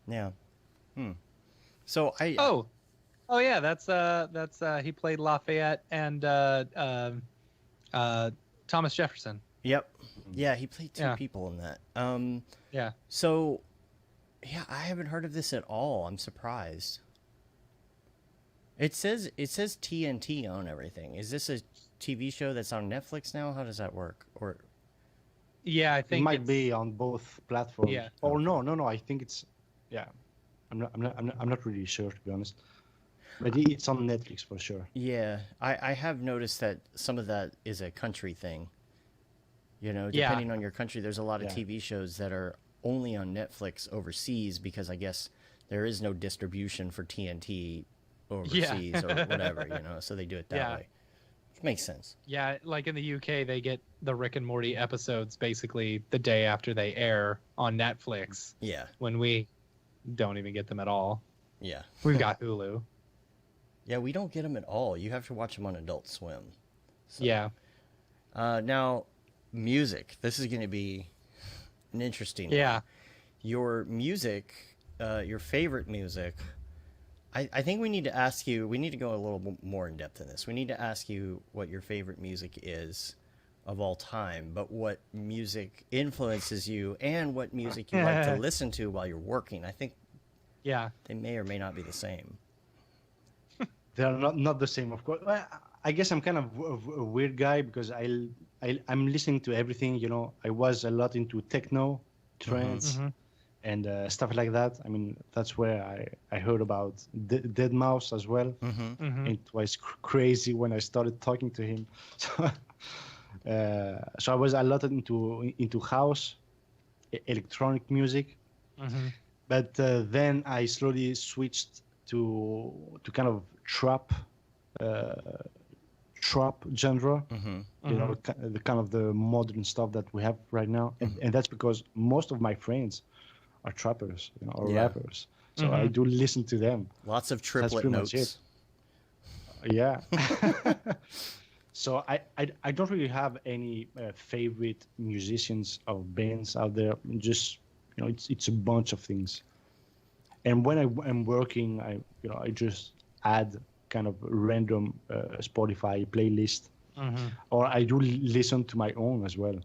Yeah. So Oh yeah, that's he played Lafayette and Thomas Jefferson. Yep. Yeah, he played two Yeah. people in that. Yeah. So yeah, I haven't heard of this at all. I'm surprised. It says TNT on everything. Is this a TV show that's on Netflix now? How does that work? Or Yeah, I It think might it's- be on both platforms. Yeah. Oh no. I think it's yeah. I'm not really sure, to be honest. But it's on Netflix for sure. yeah, I have noticed that some of that is a country thing. You know, Yeah. depending on your country, there's a lot of Yeah. TV shows that are only on Netflix overseas because I guess there is no distribution for TNT overseas or whatever, you know, so they do it that Yeah. way. Which makes sense. Yeah, like in the UK, they get the Rick and Morty episodes basically the day after they air on Netflix. Yeah. When we don't even get them at all. Yeah. We've got Hulu. Yeah, we don't get them at all. You have to watch them on Adult Swim. So. Yeah. Now, music. This is going to be an interesting Yeah. one. Your music, your favorite music. I think we need to ask you, we need to go a little more in depth in this. We need to ask you what your favorite music is of all time, but what music influences you and what music you like to listen to while you're working. I think Yeah. they may or may not be the same. They are not the same, of course. Well, I guess I'm kind of a weird guy because I'm listening to everything. You know, I was a lot into techno, trance, Mhm. and stuff like that. I mean, that's where I heard about Dead Mouse as well. Mm-hmm. Mhm. It was crazy when I started talking to him. So I was a lot into house, electronic music, Mhm. but then I slowly switched to kind of trap genre. Mm-hmm. You know, the kind of the modern stuff that we have right now, and that's because most of my friends are trappers, you know, or Yeah. rappers. So I do listen to them. Lots of That's triplet pretty much notes. Yeah. So I don't really have any favorite musicians or bands out there. Just, you know, it's a bunch of things. And when I'm working, I just add kind of random Spotify playlist, Mhm. or I do listen to my own as well,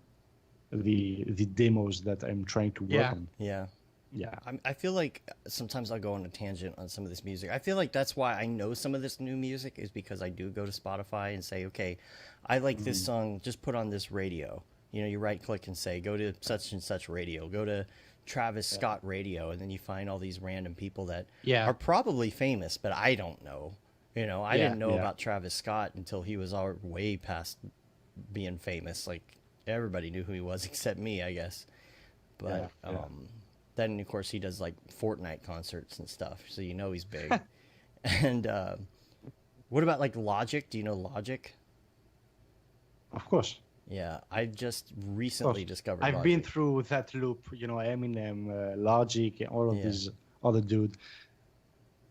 the demos that I'm trying to work Yeah. on. Yeah. Yeah. I feel like sometimes I'll go on a tangent on some of this music. I feel like that's why I know some of this new music is because I do go to Spotify and say, okay, I like this song, just put on this radio. You know, you right click and say, go to such and such radio, go to Travis Scott radio, and then you find all these random people that Yeah. are probably famous, but I don't know. You know, I Yeah. didn't know Yeah. about Travis Scott until he was all way past being famous. Like everybody knew who he was except me, I guess. But Yeah. then of course he does like Fortnite concerts and stuff, so you know he's big. And what about like Logic? Do you know Logic? Of course. Yeah, I just recently discovered I've Logic. been through that loop, you know, Eminem, Logic, and all of these other dude.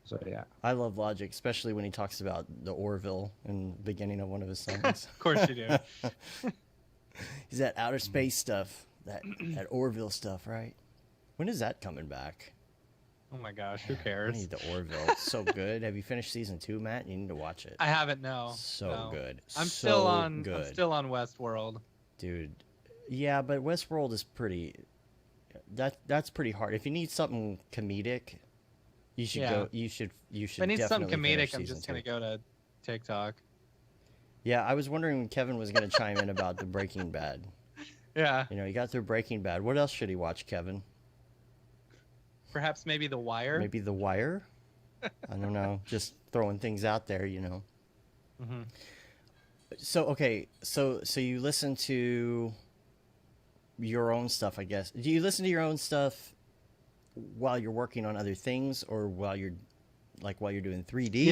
So yeah, I love Logic, especially when he talks about the Orville in the beginning of one of his songs. Of course you do. He's that outer space stuff, that Orville stuff, right? When is that coming back? Oh my gosh, who I cares? need the Orville. It's so good. Have you finished season 2, Matt? You need to watch it. I haven't. No. So good. I'm so still on. good. I'm still on Westworld. Dude. Yeah, but Westworld is pretty. That's pretty hard. If you need something comedic, you should go. You should. If I need something comedic, I'm just gonna go to TikTok. Yeah, I was wondering when Kevin was gonna chime in about the Breaking Bad. Yeah. You know, he got through Breaking Bad. What else should he watch, Kevin? Perhaps maybe The Wire. Maybe The Wire. I don't know. Just throwing things out there, you know. Mm-hmm. So okay, so you listen to your own stuff, I guess. Do you listen to your own stuff while you're working on other things, or while you're doing 3D?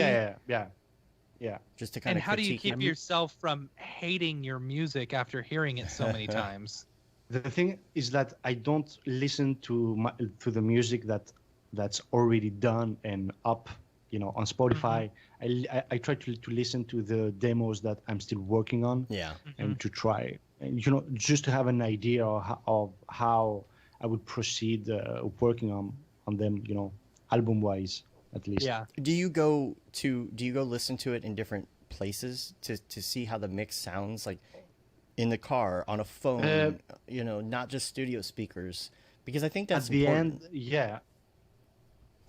Yeah. Just to kind of. And how do you keep yourself from hating your music after hearing it so many times? The thing is that I don't listen to the music that's already done and up, you know, on Spotify. Mm-hmm. I try to listen to the demos that I'm still working on. Yeah. And to try, and you know, just to have an idea of how I would proceed working on them, you know, album wise at least. Yeah. Do you go listen to it in different places to see how the mix sounds, like in the car, on a phone, you know, not just studio speakers? Because I think that's at the important. end, yeah,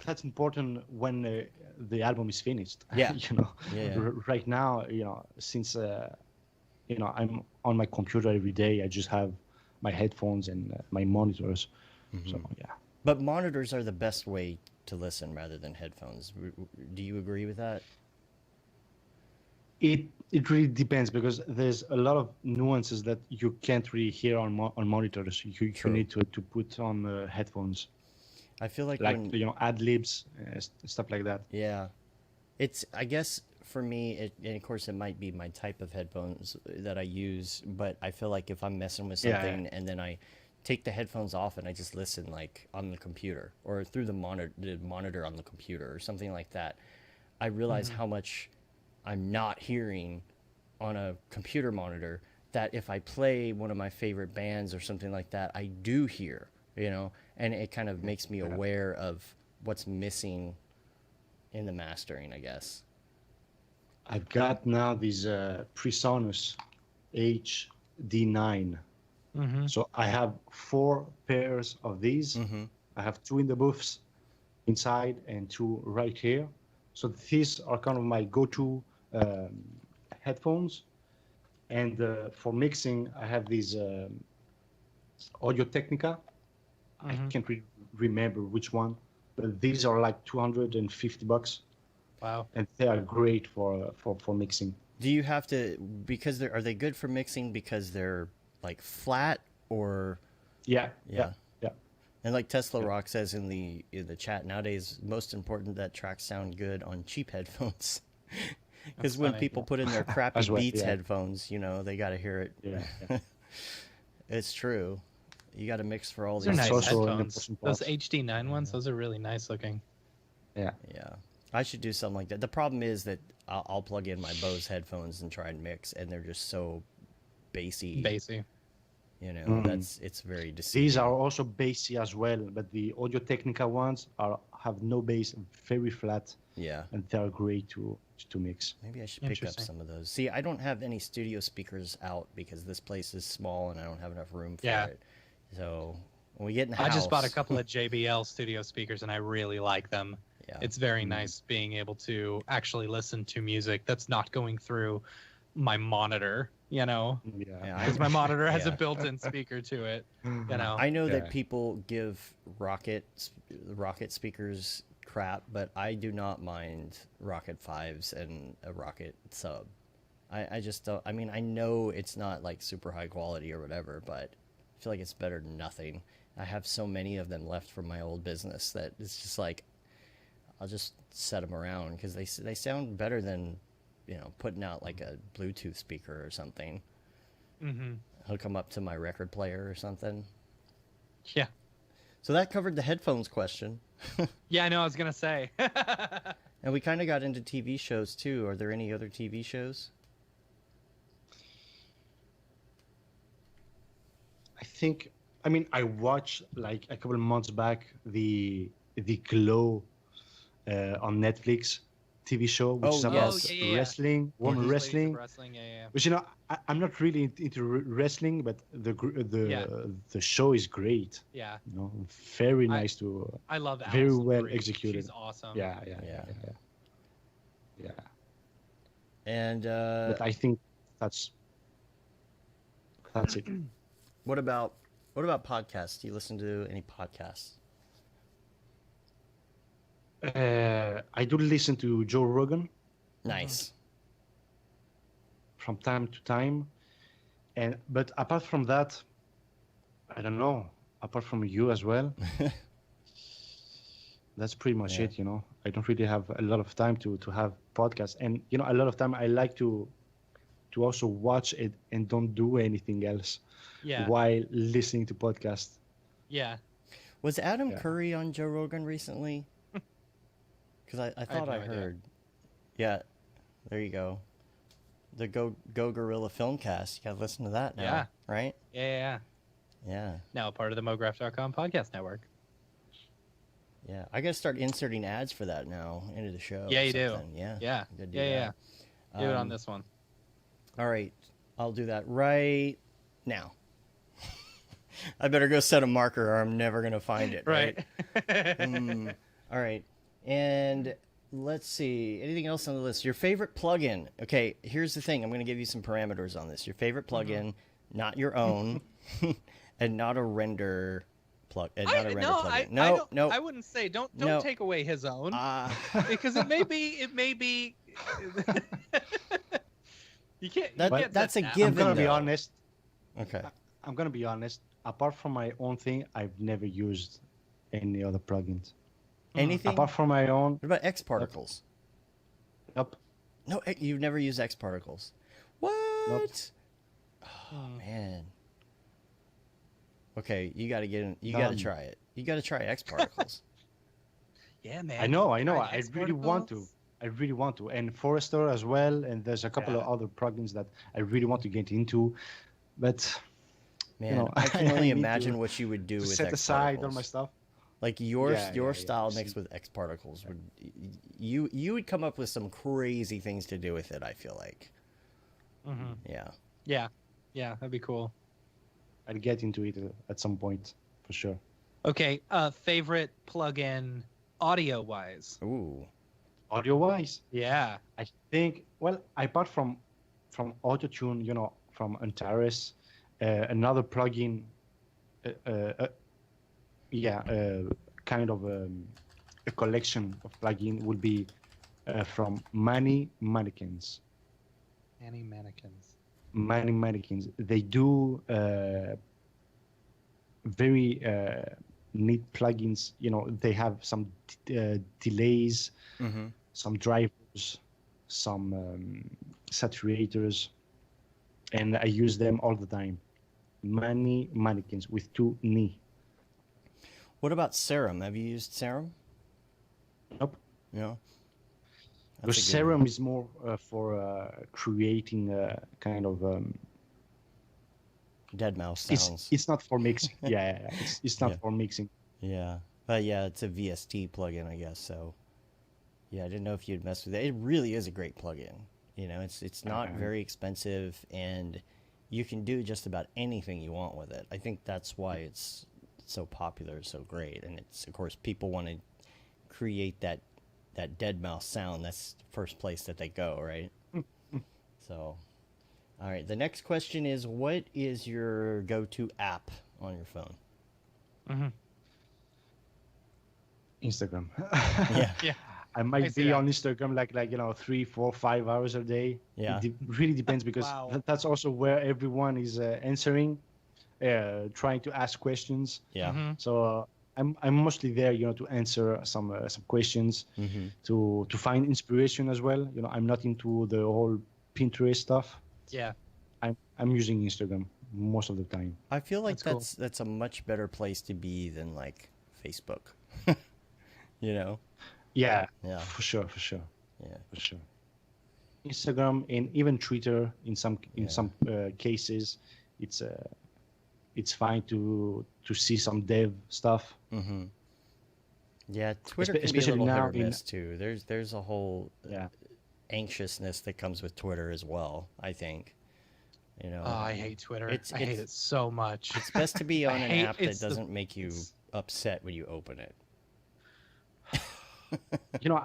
that's important when the album is finished. Yeah. You know, right now, you know, since you know, I'm on my computer every day, I just have my headphones and my monitors. Mm-hmm. So yeah. But monitors are the best way to listen rather than headphones. Do you agree with that? It really depends, because there's a lot of nuances that you can't really hear on monitors. You need to put on headphones. I feel like you know, ad libs, stuff like that. Yeah, it's, I guess for me, and of course it might be my type of headphones that I use, but I feel like if I'm messing with something and then I take the headphones off and I just listen like on the computer or through the monitor on the computer or something like that, I realize how much I'm not hearing on a computer monitor that if I play one of my favorite bands or something like that, I do hear, you know, and it kind of makes me aware of what's missing in the mastering, I guess. I've got now these PreSonus HD9. Mm-hmm. So I have 4 pairs of these. Mm-hmm. I have 2 in the booths inside and 2 right here. So these are kind of my go-to headphones. And for mixing, I have these Audio Technica. I can't remember which one, but these are like $250. Wow! And they are great for mixing. Do you have to, because are they good for mixing because they're like flat, or? Yeah. And like Tesla Rock says in the chat, nowadays most important that tracks sound good on cheap headphones. Because when people put in their crappy Beats headphones, you know, they got to hear it. Yeah. It's true. You got to mix for all these. Those are nice headphones. Those HD9 ones, those are really nice looking. Yeah. I should do something like that. The problem is that I'll plug in my Bose headphones and try and mix, and they're just so bassy. You know, it's very deceiving. These are also bassy as well, but the Audio Technica ones have no bass, very flat. Yeah. And they're great to mix. Maybe I should pick up some of those. See, I don't have any studio speakers out because this place is small and I don't have enough room for it. So when we get in the house... I just bought a couple of JBL studio speakers and I really like them. Yeah. It's very nice being able to actually listen to music that's not going through my monitor, you know? Because my monitor has a built-in speaker to it, you know? I know that people give Rocket speakers crap, but I do not mind Rocket 5s and a Rocket sub. I just don't... I mean, I know it's not like super high quality or whatever, but I feel like it's better than nothing. I have so many of them left from my old business that it's just like, I'll just set them around because they sound better than, you know, putting out like a Bluetooth speaker or something. hook them up to my record player or something. Yeah. So that covered the headphones question. Yeah, I know. I was gonna say. And we kind of got into TV shows too. Are there any other TV shows? I watched like a couple of months back the Glow on Netflix TV show, which is about wrestling, women wrestling. Yeah. Which I'm not really into wrestling, but the show is great. Yeah. Very nice to. I love Alison very well Brie. executed. She's awesome. Yeah. And but I think that's it. What about podcasts? Do you listen to any podcasts? I do listen to Joe Rogan. Nice. From time to time, but apart from that, I don't know. Apart from you as well, that's pretty much it. I don't really have a lot of time to have podcasts, and a lot of time I like to also watch it and don't do anything else while listening to podcasts. Yeah. Was Adam Curry on Joe Rogan recently? Because I thought I heard. Idea. Yeah, there you go. The Go Gorilla Filmcast. You got to listen to that now, right? Yeah. Now part of the Mograph.com podcast network. Yeah, I got to start inserting ads for that now into the show. Yeah, you do. Yeah. Do it on this one. All right, I'll do that right now. I better go set a marker or I'm never going to find it, right? All right. And let's see. Anything else on the list? Your favorite plugin. Okay, here's the thing. I'm going to give you some parameters on this. Your favorite plugin, not your own, and not a render plugin. I wouldn't say. Don't take away his own because it may be. You can't. That's a given. I'm gonna be honest. Okay. I'm gonna be honest. Apart from my own thing, I've never used any other plugins. Anything apart from my own. What about X Particles? Nope. No, you've never used X Particles. What? Nope. Oh man. Okay, you got to get in. You got to try it. You got to try X Particles. Yeah, man. I know. I really want to. And Forester as well. And there's a couple of other plugins that I really want to get into. But man, I can only imagine what you would do with set X aside Particles. all my stuff. Like your style mixed with X Particles would you would come up with some crazy things to do with it, I feel like. Yeah, that'd be cool. I'd get into it at some point for sure. Okay, favorite plugin audio wise. Ooh. Audio wise? Yeah. I think apart from Autotune, from Antares, another plugin kind of a collection of plugin would be from Mani Mannequins. Mani Mannequins. They do very neat plugins. They have some delays, some drivers, some saturators, and I use them all the time. Mani Mannequins with 2 ni. What about Serum? Have you used Serum? Nope. No. Because Serum is more for creating kind of dead mouse sounds. It's not for mixing. It's not for mixing. Yeah, but it's a VST plugin, I guess. So yeah, I didn't know if you'd mess with it. It really is a great plugin. It's not very expensive, and you can do just about anything you want with it. I think that's why it's so popular, so great, and it's, of course, people want to create that dead mouse sound. That's the first place that they go, right? So, all right, the next question is, what is your go-to app on your phone? Instagram. Yeah. I might be on Instagram like 3, 4, 5 hours a day. Yeah. It really depends because that's also where everyone is answering, trying to ask questions. Yeah. So I'm mostly there, to answer some questions, to find inspiration as well. I'm not into the whole Pinterest stuff. Yeah. I'm using Instagram most of the time. I feel like That's cool. that's a much better place to be than like Facebook. You know? Yeah, Yeah. for sure, for sure, Yeah. for sure. Instagram and even Twitter in some cases, it's fine to see some dev stuff. Mm-hmm. Yeah, Twitter can be a Especially little hit now or miss too. There's a whole anxiousness that comes with Twitter as well, I think. You know, Oh, I hate Twitter. I hate it so much. It's best to be on an app that it's the- doesn't make you upset when you open it.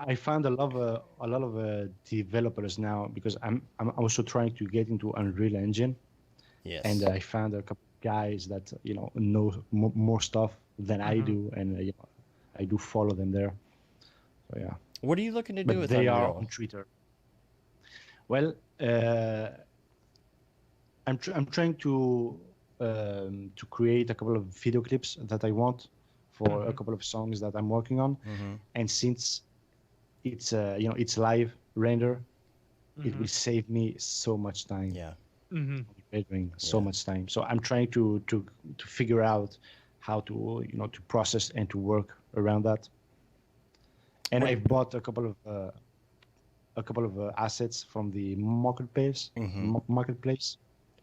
I found a lot of developers now because I'm also trying to get into Unreal Engine, Yes. and I found a couple of guys that know more stuff than I do, and I do follow them there. So yeah. What are you looking to do But with they Unreal? are on Twitter. Well, I'm trying to create a couple of video clips that I want for a couple of songs that I'm working on, and since it's it's live render, it will save me so much time. Yeah. Rendering so much time. So I'm trying to figure out how to to process and to work around that. And I've bought a couple of assets from the marketplace,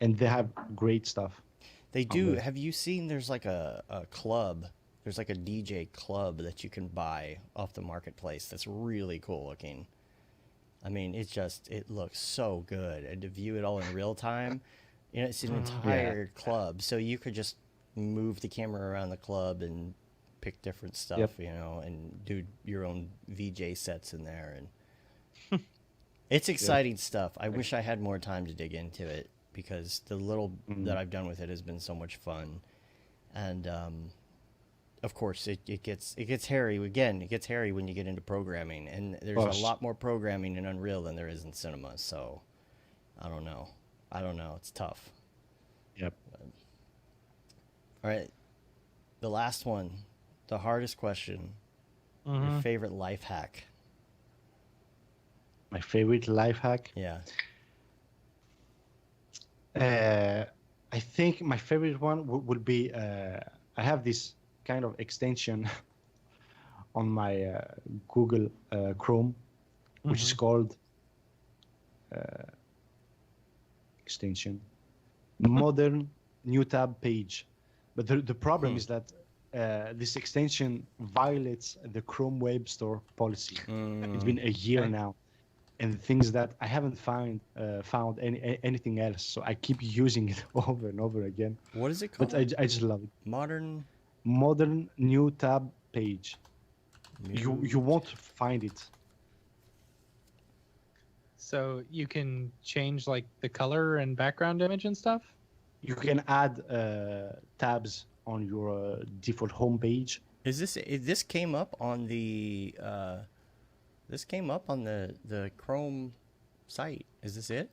and they have great stuff. They do. Have you seen? There's like a club. There's like a DJ club that you can buy off the marketplace. That's really cool looking. I mean, it looks so good, and to view it all in real time, it's an entire club. So you could just move the camera around the club and pick different stuff, and do your own VJ sets in there, and it's exciting stuff. I wish I had more time to dig into it because the little that I've done with it has been so much fun, and of course it gets hairy. Again, it gets hairy when you get into programming, and there's a lot more programming in Unreal than there is in Cinema. So I don't know. It's tough. Yep. All right, the last one. The hardest question. Your favorite life hack. My favorite life hack? Yeah. I think my favorite one would be I have this kind of extension on my Google Chrome, which is called extension modern new tab page. But the problem is that this extension violates the Chrome Web Store policy. It's been a year now, and the thing is that I haven't found anything else, so I keep using it over and over again. What is it called? But I just love it. Modern new tab page. You won't find it. So you can change like the color and background image and stuff? You can add tabs on your default homepage. This came up on the the Chrome site. Is this it?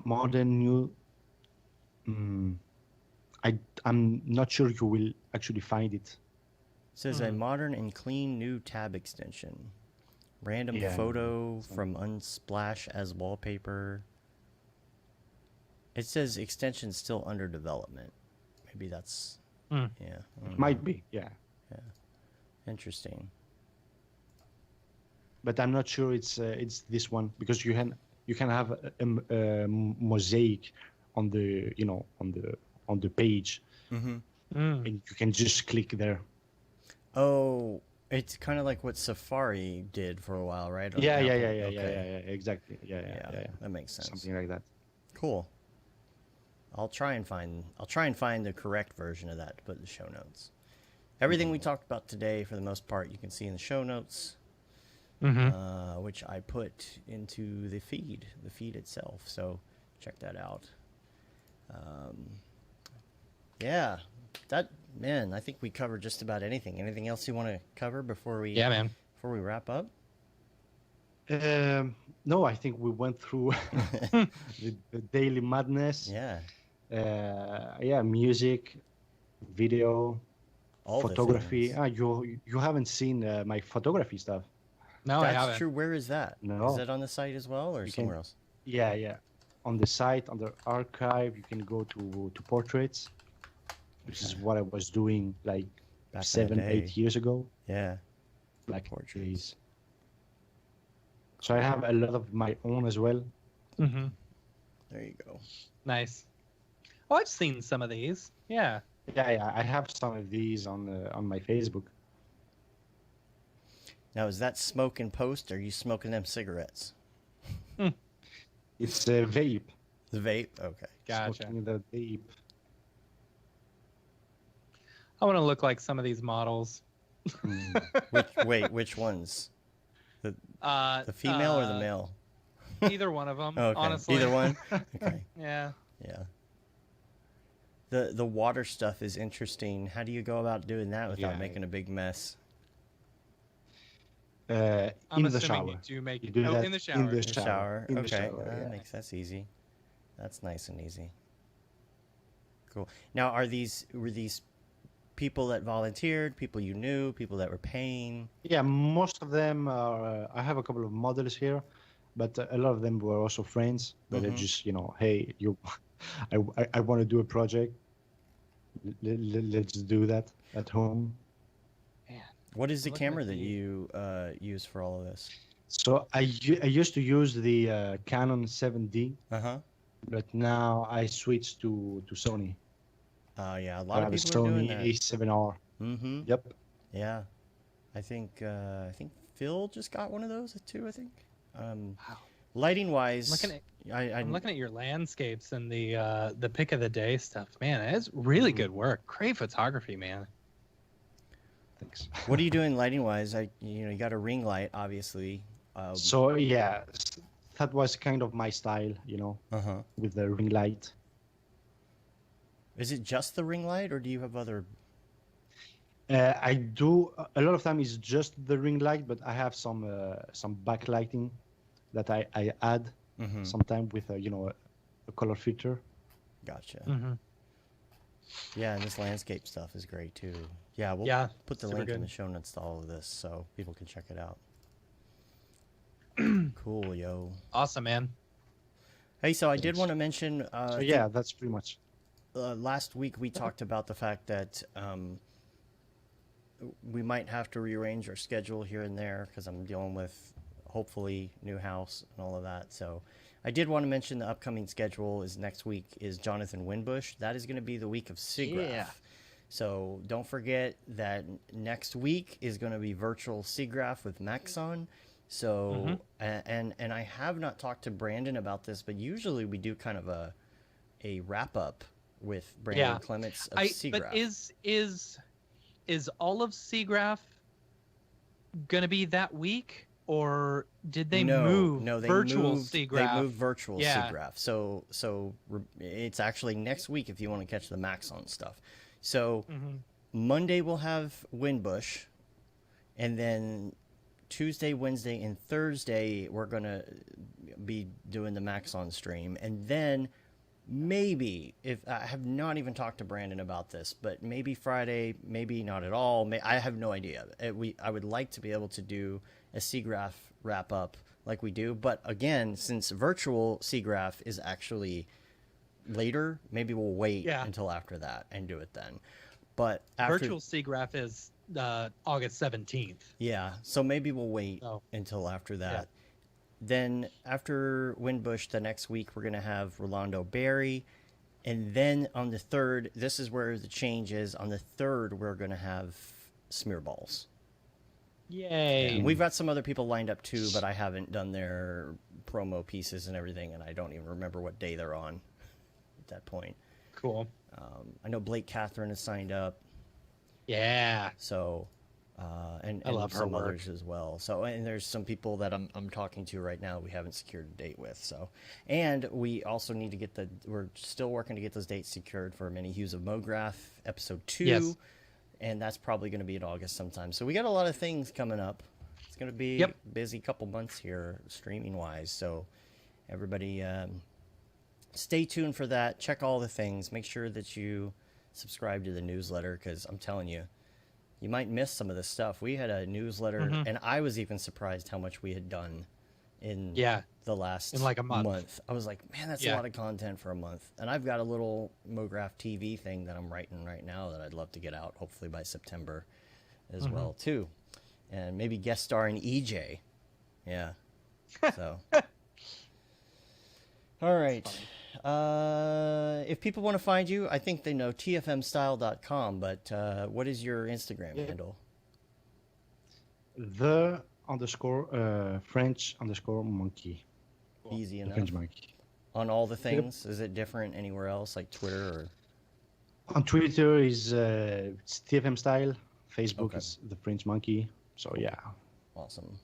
Modern new. I'm not sure you will actually find it. It says a modern and clean new tab extension. Random photo from Unsplash as wallpaper. It says extension still under development. Maybe that's Might be, yeah. Interesting. But I'm not sure it's this one because you can have a mosaic on the on the page, and you can just click there. Oh, it's kind of like what Safari did for a while, right? Yeah, exactly. Yeah, that makes sense. Something like that. Cool. I'll try and find the correct version of that to put in the show notes. Everything we talked about today, for the most part, you can see in the show notes, which I put into the feed itself. So check that out. I think we covered just about anything. Anything else you want to cover before we wrap up? No, I think we went through the daily madness. Music, video, all photography. You haven't seen my photography stuff. No, I haven't. That's true. Where is that? No. Is that on the site as well, or somewhere else? Yeah. on the site, under archive, you can go to portraits, which is what I was doing like Back in the 7, day. 8 years ago. Yeah. Like Portraits. these. So I have a lot of my own as well. Mm-hmm. There you go. Nice. Oh, I've seen some of these. Yeah. Yeah, I have some of these on my Facebook. Now, is that smoke and post, or are you smoking them cigarettes? It's a vape. The vape? Okay. Gotcha. Smoking the vape. I want to look like some of these models. Which ones? The female or the male? Either one of them, Okay. honestly. Either one? Okay. Yeah. Yeah. The water stuff is interesting. How do you go about doing that without making a big mess? I'm in the assuming shower. you do make You do that in the shower. In the The shower. shower. In the Okay. shower, yeah. That's easy. That's nice and easy. Cool. Now, were these people that volunteered, people you knew, people that were paying? Yeah, most of them are. I have a couple of models here, but a lot of them were also friends. But they just, hey, I want to do a project. Let's do that at home. Man. What is the Look camera at that the- you use for all of this? So I used to use the Canon 7D, Uh-huh. but now I switched to Sony. Yeah, a I lot have of a people are doing Sony that. A7R. Mm-hmm. Yep. Yeah. I think Phil just got one of those too, I think. Wow. Lighting wise, I'm looking at your landscapes and the pick of the day stuff. Man, it's really good work. Great photography, man. Thanks. What are you doing lighting wise? You got a ring light, obviously. So yeah, that was kind of my style, Uh-huh. with the ring light. Is it just the ring light, or do you have other? I do a lot of time is just the ring light, but I have some backlighting that I add sometime with a color filter. Gotcha. Mm-hmm. Yeah, and this landscape stuff is great too. Yeah, we'll put the super link in good. the show notes to all of this so people can check it out. Cool, yo. Awesome, man. Hey, so I did want to mention. So yeah, that's pretty much. Last week we talked about the fact that we might have to rearrange our schedule here and there because I'm dealing with hopefully new house and all of that. So I did want to mention the upcoming schedule is next week is Jonathan Winbush. That is going to be the week of SIGGRAPH. Yeah. So don't forget that next week is going to be virtual SIGGRAPH with Maxon. So and I have not talked to Brandon about this, but usually we do kind of a wrap up with Brandon Clements of SIGGRAPH. But is all of SIGGRAPH gonna be that week, or did they move virtual SIGGRAPH? They moved virtual SIGGRAPH. So it's actually next week if you want to catch the Maxon stuff. So Monday we'll have Winbush, and then Tuesday, Wednesday, and Thursday we're gonna be doing the Maxon stream, and then maybe, if I have not even talked to Brandon about this, but maybe Friday, maybe not at all. I have no idea. I would like to be able to do a SIGGRAPH wrap up like we do, but again, since virtual SIGGRAPH is actually later, maybe we'll wait until after that and do it then. But after, virtual SIGGRAPH is August 17th. Yeah, so maybe we'll wait until after that. Yeah. Then after Winbush, the next week we're gonna have Rolando Berry, and then on the 3rd, this is where the change is. On the 3rd, we're gonna have Smearballs. Yay! And we've got some other people lined up too, but I haven't done their promo pieces and everything, and I don't even remember what day they're on at that point. Cool. I know Blake Catherine has signed up. Yeah. So. And I love some her work others as well. So, and there's some people that I'm talking to right now we haven't secured a date with. So, and we also need to get we're still working to get those dates secured for Many Hues of Mograph episode 2. Yes. And that's probably going to be in August sometime. So we got a lot of things coming up. It's going to be a busy couple months here streaming wise. So everybody stay tuned for that. Check all the things. Make sure that you subscribe to the newsletter because I'm telling you, you might miss some of this stuff. We had a newsletter, and I was even surprised how much we had done in the last in like a month. I was like, man, that's a lot of content for a month. And I've got a little Mograph TV thing that I'm writing right now that I'd love to get out, hopefully by September as well, too. And maybe guest star in EJ. Yeah. So. All right. If people want to find you, I think they know tfmstyle.com, but what is your Instagram handle? _French_monkey. Easy enough. French monkey. On all the things, is it different anywhere else, like Twitter or? On Twitter is TFM Style. Facebook is the French Monkey. So yeah. Awesome.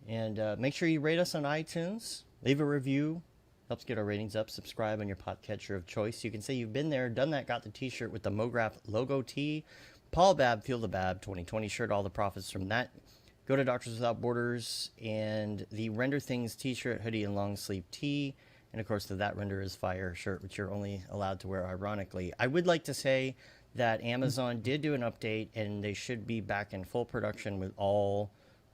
And make sure you rate us on iTunes. Leave a review. Helps get our ratings up. Subscribe on your podcatcher of choice. You can say you've been there, done that, got the t-shirt with the Mograph logo tee. Paul Babb, Feel the Bab 2020 shirt. All the profits from that go to Doctors Without Borders and the Render Things t-shirt, hoodie, and long sleeve tee. And of course, the That Render is Fire shirt, which you're only allowed to wear ironically. I would like to say that Amazon did do an update, and they should be back in full production with all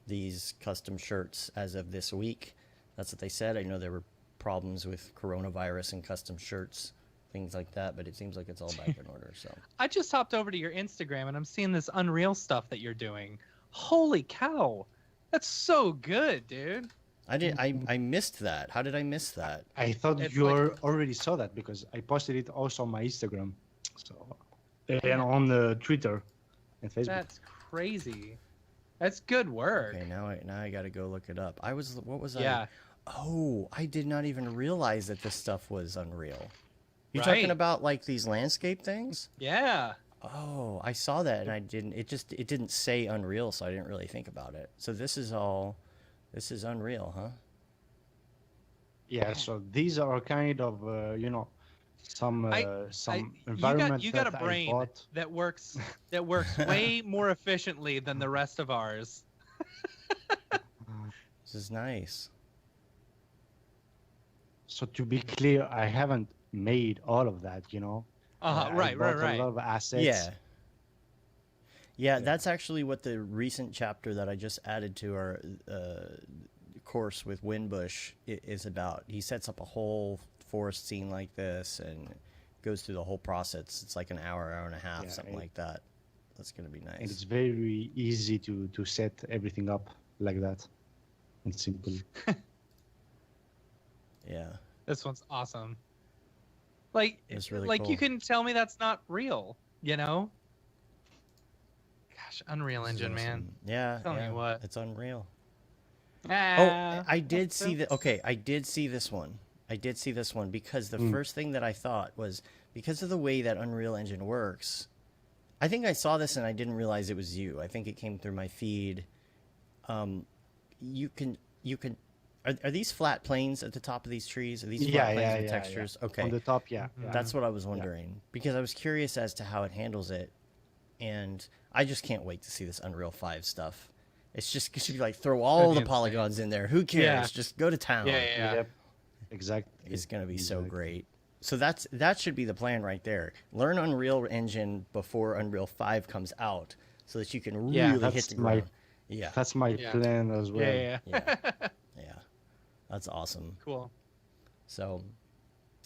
these custom shirts as of this week. That's what they said. I know there were problems with coronavirus and custom shirts, things like that, but it seems like it's all back in order. So I just hopped over to your Instagram, and I'm seeing this Unreal stuff that you're doing. Holy cow. That's so good, dude. I missed that. How did I miss that? I thought you already saw that because I posted it also on my Instagram. So and on the Twitter and Facebook. That's crazy. That's good work. Okay, now I got to go look it up. What was I? Oh, I did not even realize that this stuff was Unreal. You're Right. talking about like these landscape things? Yeah. Oh, I saw that and I didn't. It didn't say Unreal, so I didn't really think about it. So this is Unreal, huh? Yeah. So these are kind of some environment you got that a brain I bought. that works way more efficiently than the rest of ours. This is nice. So to be clear, I haven't made all of that, Right. A lot of assets. Yeah, that's actually what the recent chapter that I just added to our course with Windbush is about. He sets up a whole forest scene like this and goes through the whole process. It's like an hour and a half, something like that. That's going to be nice. And it's very easy to set everything up like that and simple. Yeah. This one's awesome. Like, it's really like cool. You couldn't tell me that's not real, Gosh, Unreal Engine, man. Yeah. Tell me what. It's Unreal. I did see that. Okay, I did see this one. Because the first thing that I thought was, because of the way that Unreal Engine works, I think I saw this and I didn't realize it was you. I think it came through my feed. You can. Are these flat planes at the top of these trees? Are these flat planes with textures? Yeah. Okay. On the top, yeah. That's what I was wondering because I was curious as to how it handles it, and I just can't wait to see this Unreal 5 stuff. It's just it should be like throw all the polygons in there. Who cares? Yeah. Just go to town. Yeah. Yep. Exactly. It's gonna be so great. So that should be the plan right there. Learn Unreal Engine before Unreal 5 comes out, so that you can really hit the ground. That's my plan as well. Yeah. That's awesome. Cool. So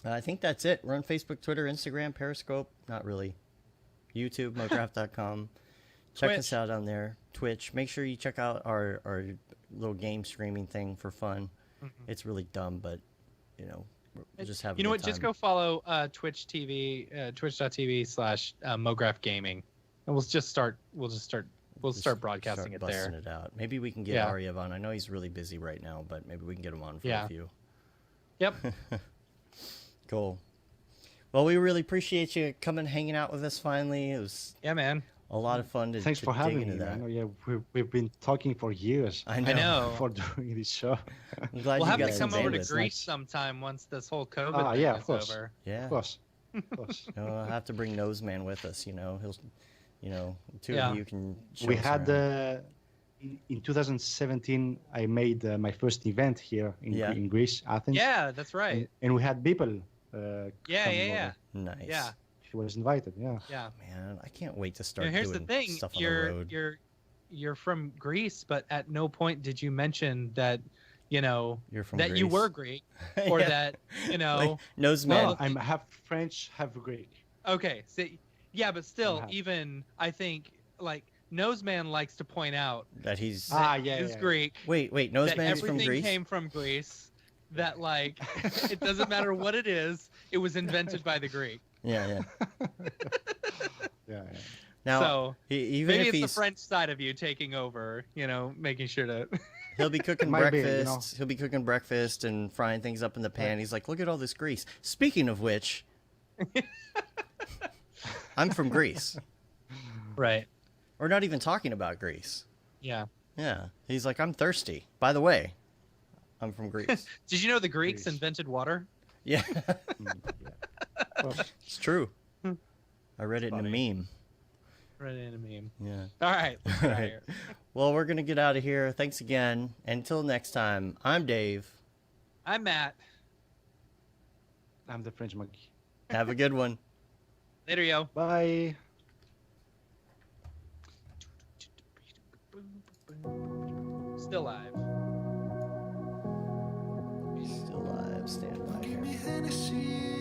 I think that's it. We're on Facebook, Twitter, Instagram, Periscope. Not really. YouTube, Mograph.com. Check us out on there. Twitch. Make sure you check out our little game streaming thing for fun. It's really dumb, but we'll just have. You know what? Just go follow Twitch TV, twitch.tv/Mograph Gaming, and we'll start broadcasting it there. Busting it out. Maybe we can get Aryev on. I know he's really busy right now, but maybe we can get him on for a few. Yep. Cool. Well, we really appreciate you coming, hanging out with us finally. It was man. A lot of fun to Thanks for having me. That. We've been talking for years. I know. For doing this show. I'm glad we'll you have guys to come over to this. Greece sometime once this whole COVID thing is over. Yeah, of course. I'll have to bring Noseman with us. He'll, two of you can. We had in 2017. I made my first event here in Greece, Athens. Yeah, that's right. And we had people. Yeah. Nice. Yeah. She was invited. Yeah. Yeah. Man, I can't wait to start here's doing the thing. stuff on the road. you're from Greece, but at no point did you mention that, You're from that Greece. you were Greek, or Yeah. that, Like, Noseman. No, I'm half French, half Greek. Okay, so, yeah, but still, even I think like Noseman likes to point out that he's Greek. Wait, That Noseman's from everything Greece? came from Greece. That like it doesn't matter what it is, it was invented by the Greek. Yeah. Yeah. Now, So even maybe if it's the he's French side of you taking over, making sure to. he'll be cooking Might be, breakfast. He'll be cooking breakfast and frying things up in the pan. He's like, look at all this grease. Speaking of which, I'm from Greece. Right. We're not even talking about Greece. Yeah. Yeah. He's like, I'm thirsty. By the way, I'm from Greece. Did you know the Greeks Greece. invented water? Yeah. Well, It's true. I read it in a meme. Right in a meme. Yeah. All right. Let's get out of here. Well, we're going to get out of here. Thanks again. Until next time, I'm Dave. I'm Matt. I'm the French monkey. Have a good one. Later, yo. Bye. Still live. Still alive. Stand by here. Hennessy